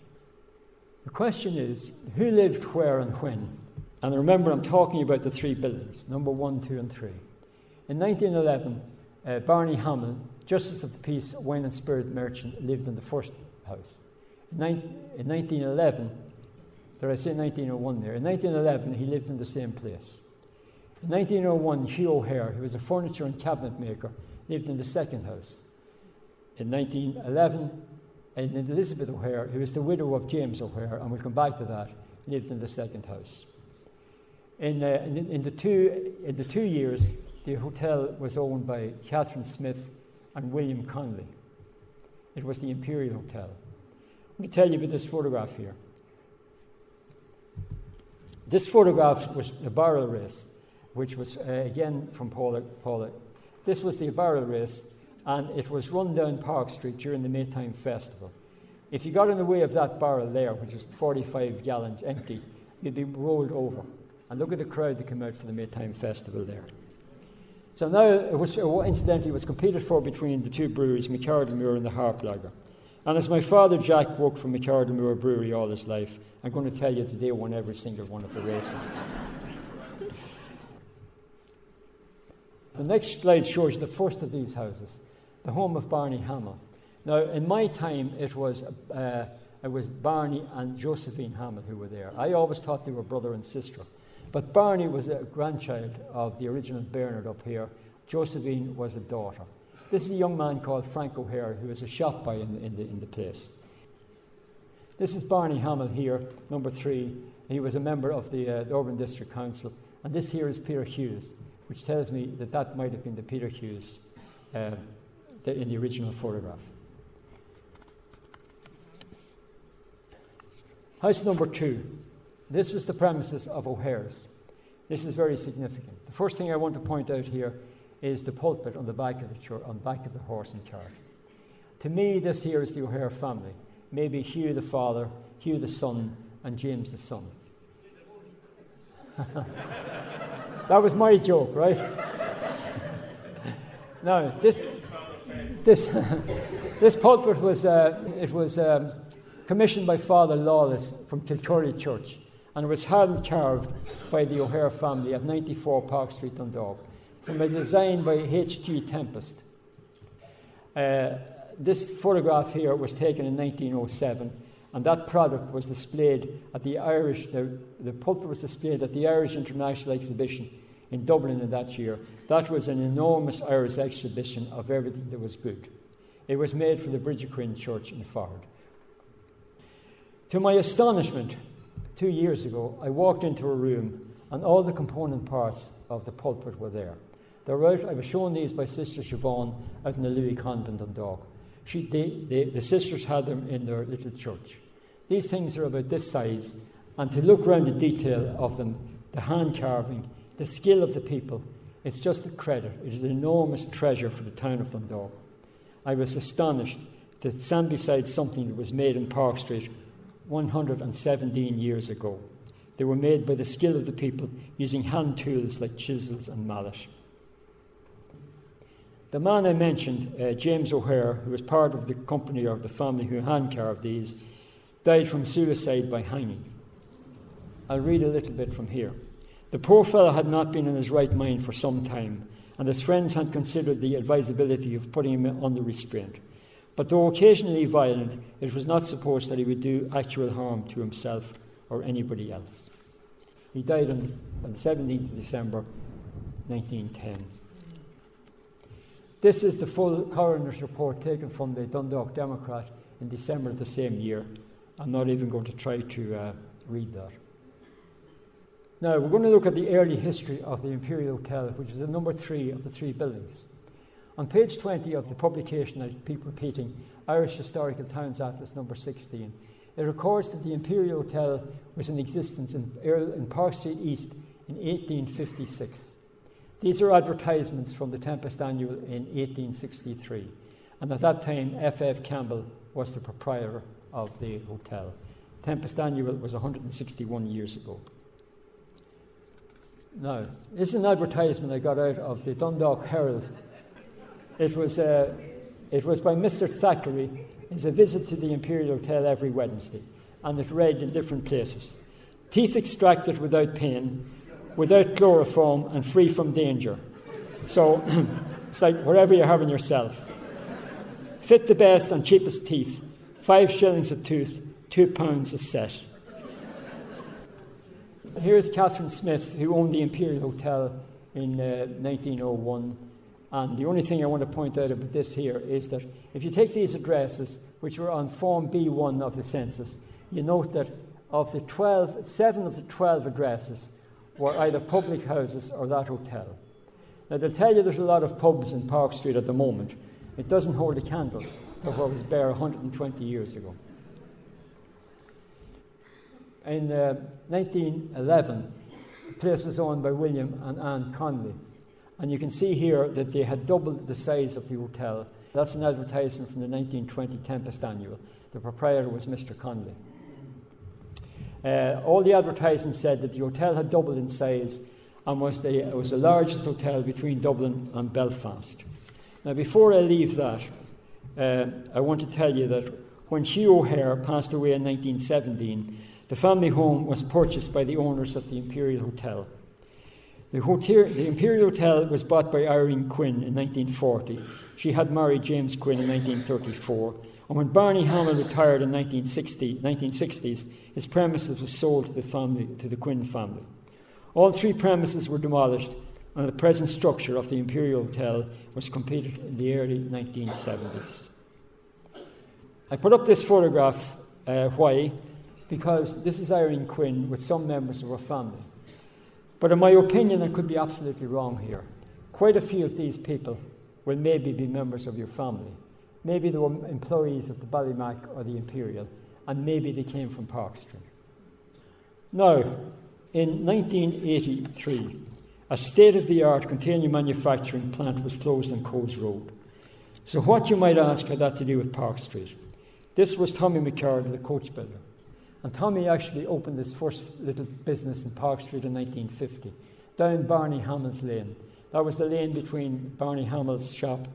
The question is, who lived where and when? And remember, I'm talking about the 3 buildings, number 1, 2, and 3. In 1911, Barney Hamill, Justice of the Peace, wine and spirit merchant, lived in the first house. In 1911, did I say 1901 there? In 1911, he lived in the same place. In 1901, Hugh O'Hare, who was a furniture and cabinet maker, lived in the second house. In 1911, and Elizabeth O'Hare, who was the widow of James O'Hare, and we'll come back to that, lived in the second house. In the 2 years, the hotel was owned by Catherine Smith and William Conley. It was the Imperial Hotel. Let me tell you about this photograph here. This photograph was the barrel race, which was, again, from Paula. This was the barrel race, and it was run down Park Street during the Maytime Festival. If you got in the way of that barrel there, which was 45 gallons empty, you'd be rolled over. And look at the crowd that came out for the Maytime Festival there. So now, incidentally, it was competed for between the 2 breweries, McArdle and the Harp Lager. And as my father Jack worked for McArdle Brewery all his life, I'm going to tell you that they won every single one of the races. The next slide shows you the first of these houses, the home of Barney Hamill. Now, in my time, it was Barney and Josephine Hamill who were there. I always thought they were brother and sister. But Barney was a grandchild of the original Bernard up here. Josephine was a daughter. This is a young man called Frank O'Hare, who was a shop boy in the place. This is Barney Hamill here, number 3. He was a member of the Urban District Council. And this here is Peter Hughes, which tells me that might have been the Peter Hughes in the original photograph. House number 2. This was the premises of O'Hare's. This is very significant. The first thing I want to point out here is the pulpit on the back of the church, on the back of the horse and cart. To me, this here is the O'Hare family. Maybe Hugh the father, Hugh the son, and James the son. That was my joke, right? Now, this pulpit was commissioned by Father Lawless from Kilcurry Church, and it was hand carved by the O'Hare family at 94 Park Street, Dundalk, from a design by H.G. Tempest. This photograph here was taken in 1907, and that product was displayed at the pulpit was displayed at the Irish International Exhibition in Dublin in that year. That was an enormous Irish exhibition of everything that was good. It was made for the Bridget Church in Ford. To my astonishment, 2 years ago, I walked into a room and all the component parts of the pulpit were there. I was shown these by Sister Siobhan out in the Louis Convent, Dundalk. The sisters had them in their little church. These things are about this size, and to look around the detail of them, the hand carving, the skill of the people, it's just a credit. It is an enormous treasure for the town of Dundalk. I was astonished to stand beside something that was made in Park Street 117 years ago. They were made by the skill of the people using hand tools like chisels and mallet. The man I mentioned, James O'Hare, who was part of the company or the family who hand-carved these, died from suicide by hanging. I'll read a little bit from here. The poor fellow had not been in his right mind for some time, and his friends had considered the advisability of putting him under restraint. but though occasionally violent, it was not supposed that he would do actual harm to himself or anybody else. He died on the 17th of December, 1910. This is the full coroner's report taken from the Dundalk Democrat in December of the same year. I'm not even going to try to read that. Now, we're going to look at the early history of the Imperial Hotel, which is the number 3 of the 3 buildings. On page 20 of the publication, I keep repeating, Irish Historical Towns Atlas number 16, it records that the Imperial Hotel was in existence in Park Street East in 1856. These are advertisements from the Tempest Annual in 1863, and at that time, F.F. Campbell was the proprietor of the hotel. Tempest Annual was 161 years ago. Now, this is an advertisement I got out of the Dundalk Herald. It was by Mr. Thackeray. It's a visit to the Imperial Hotel every Wednesday, and it read in different places. Teeth extracted without pain, without chloroform, and free from danger. So, it's like wherever you're having yourself. Fit the best and cheapest teeth, 5 shillings a tooth, £2 a set. Here's Catherine Smith, who owned the Imperial Hotel in 1901. And the only thing I want to point out about this here is that if you take these addresses, which were on Form B1 of the census, you note that of the 7 of the 12 addresses were either public houses or that hotel. Now, they'll tell you there's a lot of pubs in Park Street at the moment. It doesn't hold a candle to what was there 120 years ago. In 1911, the place was owned by William and Anne Conley. And you can see here that they had doubled the size of the hotel. That's an advertisement from the 1920 Tempest Annual. The proprietor was Mr. Conley. All the advertising said that the hotel had doubled in size and was the largest hotel between Dublin and Belfast. Now, before I leave that, I want to tell you that when Hugh O'Hare passed away in 1917, the family home was purchased by the owners of the Imperial Hotel. The Imperial Hotel was bought by Irene Quinn in 1940. She had married James Quinn in 1934. And when Barney Hamill retired in 1960s, his premises were sold to the Quinn family. All 3 premises were demolished, and the present structure of the Imperial Hotel was completed in the early 1970s. I put up this photograph. Why? Because this is Irene Quinn with some members of her family. But in my opinion, I could be absolutely wrong here. Quite a few of these people will maybe be members of your family. Maybe they were employees of the Ballymac or the Imperial, and maybe they came from Park Street. Now, in 1983, a state-of-the-art container manufacturing plant was closed on Coes Road. So what, you might ask, had that to do with Park Street? This was Tommy McCarthy, the coach builder. And Tommy actually opened his first little business in Park Street in 1950, down Barney Hamill's lane. That was the lane between Barney Hamill's shop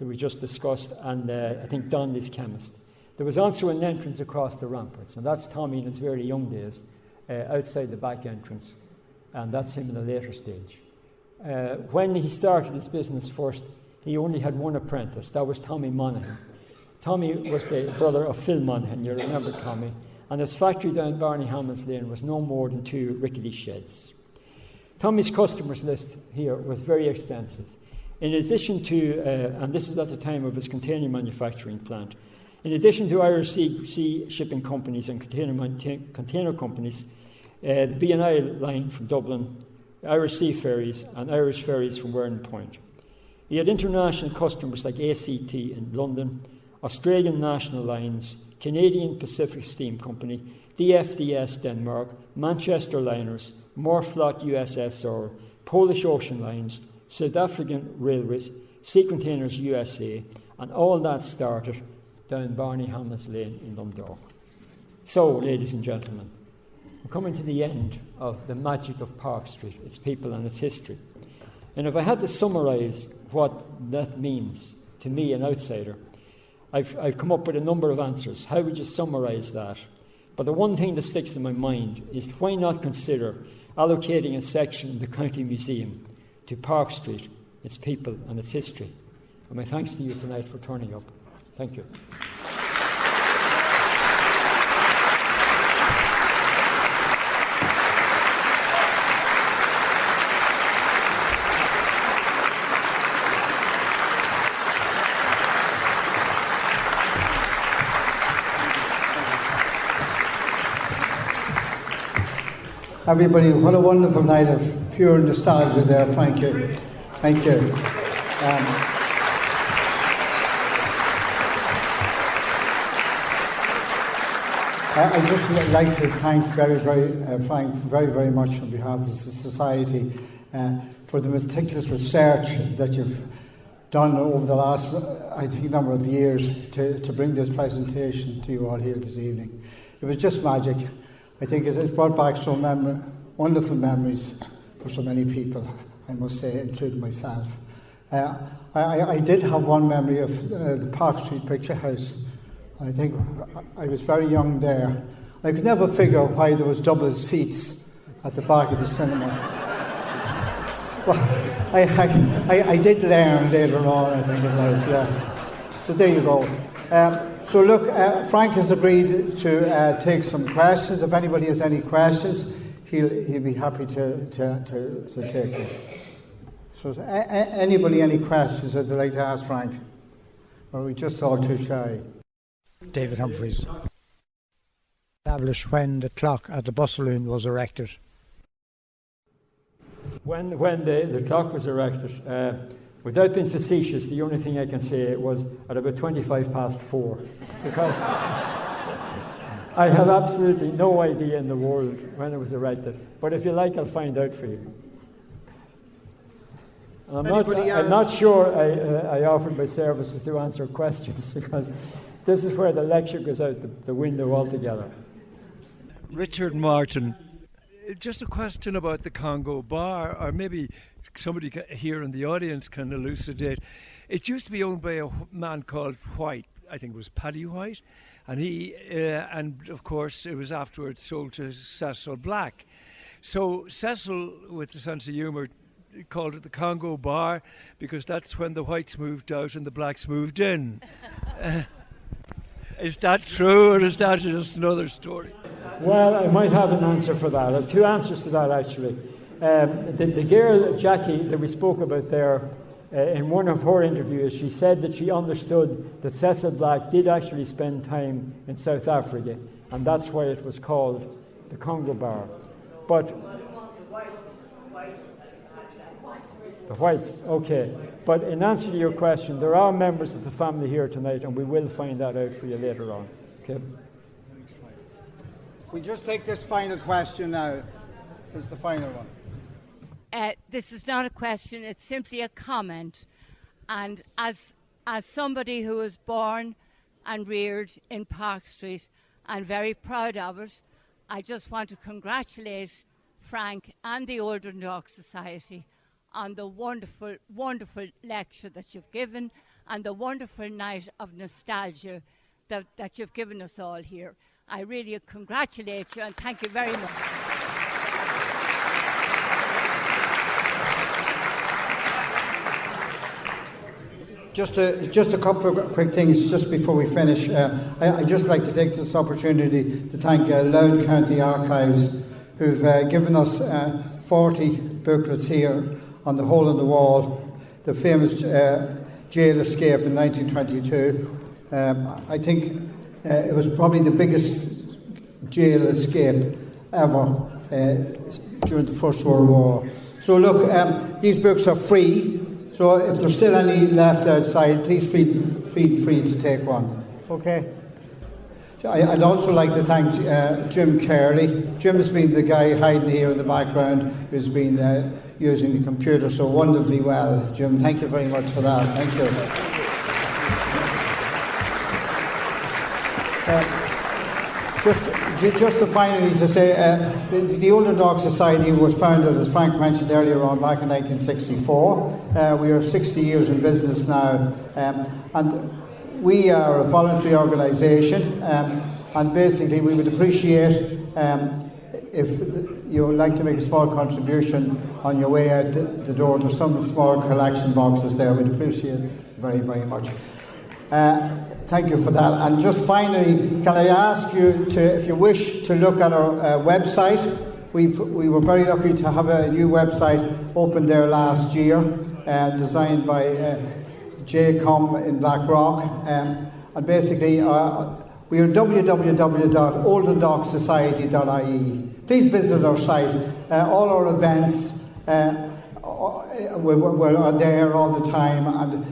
that we just discussed and I think Donnelly's chemist. There was also an entrance across the ramparts, and that's Tommy in his very young days, outside the back entrance, and that's him in a later stage. When he started his business first, he only had one apprentice. That was Tommy Monaghan. Tommy was the brother of Phil Monaghan, you remember Tommy. And his factory down Barney Hamill's Lane was no more than 2 rickety sheds. Tommy's customers list here was very extensive. In addition to, and this is at the time of his container manufacturing plant, in addition to Irish sea shipping companies and container companies, the B&I line from Dublin, Irish Sea Ferries, and Irish Ferries from Warren Point. He had international customers like ACT in London, Australian National Lines, Canadian Pacific Steam Company, DFDS Denmark, Manchester Liners, Morflot USSR, Polish Ocean Lines, South African Railways, Sea Containers USA, and all that started down Barney Hamill's Lane in Dundalk. So, ladies and gentlemen, we're coming to the end of the magic of Park Street, its people and its history. And if I had to summarise what that means to me, an outsider, I've come up with a number of answers. How would you summarise that? But the one thing that sticks in my mind is why not consider allocating a section of the County Museum to Park Street, its people and its history. And my thanks to you tonight for turning up. Thank you. Everybody, what a wonderful night of pure nostalgia there. Thank you. Thank you. I'd just like to thank Frank very, very much on behalf of the Society for the meticulous research that you've done over the last, I think, number of years to bring this presentation to you all here this evening. It was just magic. I think it's brought back some wonderful memories for so many people, I must say, including myself. I did have one memory of the Park Street Picture House. I think I was very young there. I could never figure why there was double seats at the back of the cinema. Well, I did learn later on, I think, in life, yeah. So there you go. So look, Frank has agreed to take some questions. If anybody has any questions, he'll be happy to take them. So anybody any questions that they'd like to ask Frank? Or are we just all too shy? David Humphreys. Established when the clock at the bus saloon was erected. When the clock was erected, without being facetious, the only thing I can say was at about 4:25, because I have absolutely no idea in the world when it was erected. But if you like, I'll find out for you. And I'm not sure I offered my services to answer questions, because this is where the lecture goes out the window altogether. Richard Martin, just a question about the Congo Bar, or maybe somebody here in the audience can elucidate. It used to be owned by a man called White, I think it was Paddy White, and and of course it was afterwards sold to Cecil Black. So Cecil, with the sense of humour, called it the Congo Bar because that's when the Whites moved out and the Blacks moved in. Is that true, or is that just another story? Well, I might have an answer for that. I have two answers to that, actually. The girl, Jackie, that we spoke about there, in one of her interviews, she said that she understood that Cecil Black did actually spend time in South Africa, and that's why it was called the Congo Bar. But the Whites, okay. But in answer to your question, there are members of the family here tonight, and we will find that out for you later on. Okay. We just take this final question now. It's the final one. This is not a question, it's simply a comment. And as somebody who was born and reared in Park Street and very proud of it, I just want to congratulate Frank and the Old Dundalk Society on the wonderful, wonderful lecture that you've given and the wonderful night of nostalgia that you've given us all here. I really congratulate you and thank you very much. Just a couple of quick things just before we finish. I'd just like to take this opportunity to thank Louth County Archives, who've given us 40 booklets here on the hole in the wall, the famous jail escape in 1922. I think it was probably the biggest jail escape ever during the First World War. So look, these books are free. So if there's still any left outside, please feel free to take one. Okay? I'd also like to thank Jim Carley. Jim has been the guy hiding here in the background who's been using the computer so wonderfully well. Jim, thank you very much for that. Thank you. Just to finally to say, the Old Dundalk Society was founded, as Frank mentioned earlier on, back in 1964. We are 60 years in business now, and we are a voluntary organisation, and basically we would appreciate if you would like to make a small contribution on your way out the door. There's some small collection boxes there. We'd appreciate it very, very much. Thank you for that. And just finally, can I ask you to, if you wish to look at our website, we were very lucky to have a new website opened there last year, designed by J. Com in Blackrock. And basically, we are www.olddundalksociety.ie. Please visit our site. All our events we're there all the time, and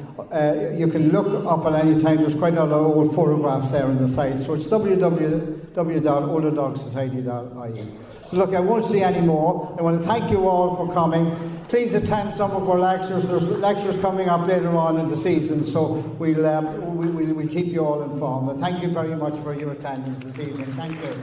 you can look up at any time. There's quite a lot of old photographs there on the site. So it's www.olddundalksociety.ie. So look, I won't say any more. I want to thank you all for coming. Please attend some of our lectures. There's lectures coming up later on in the season, so we'll keep you all informed. And thank you very much for your attendance this evening. Thank you.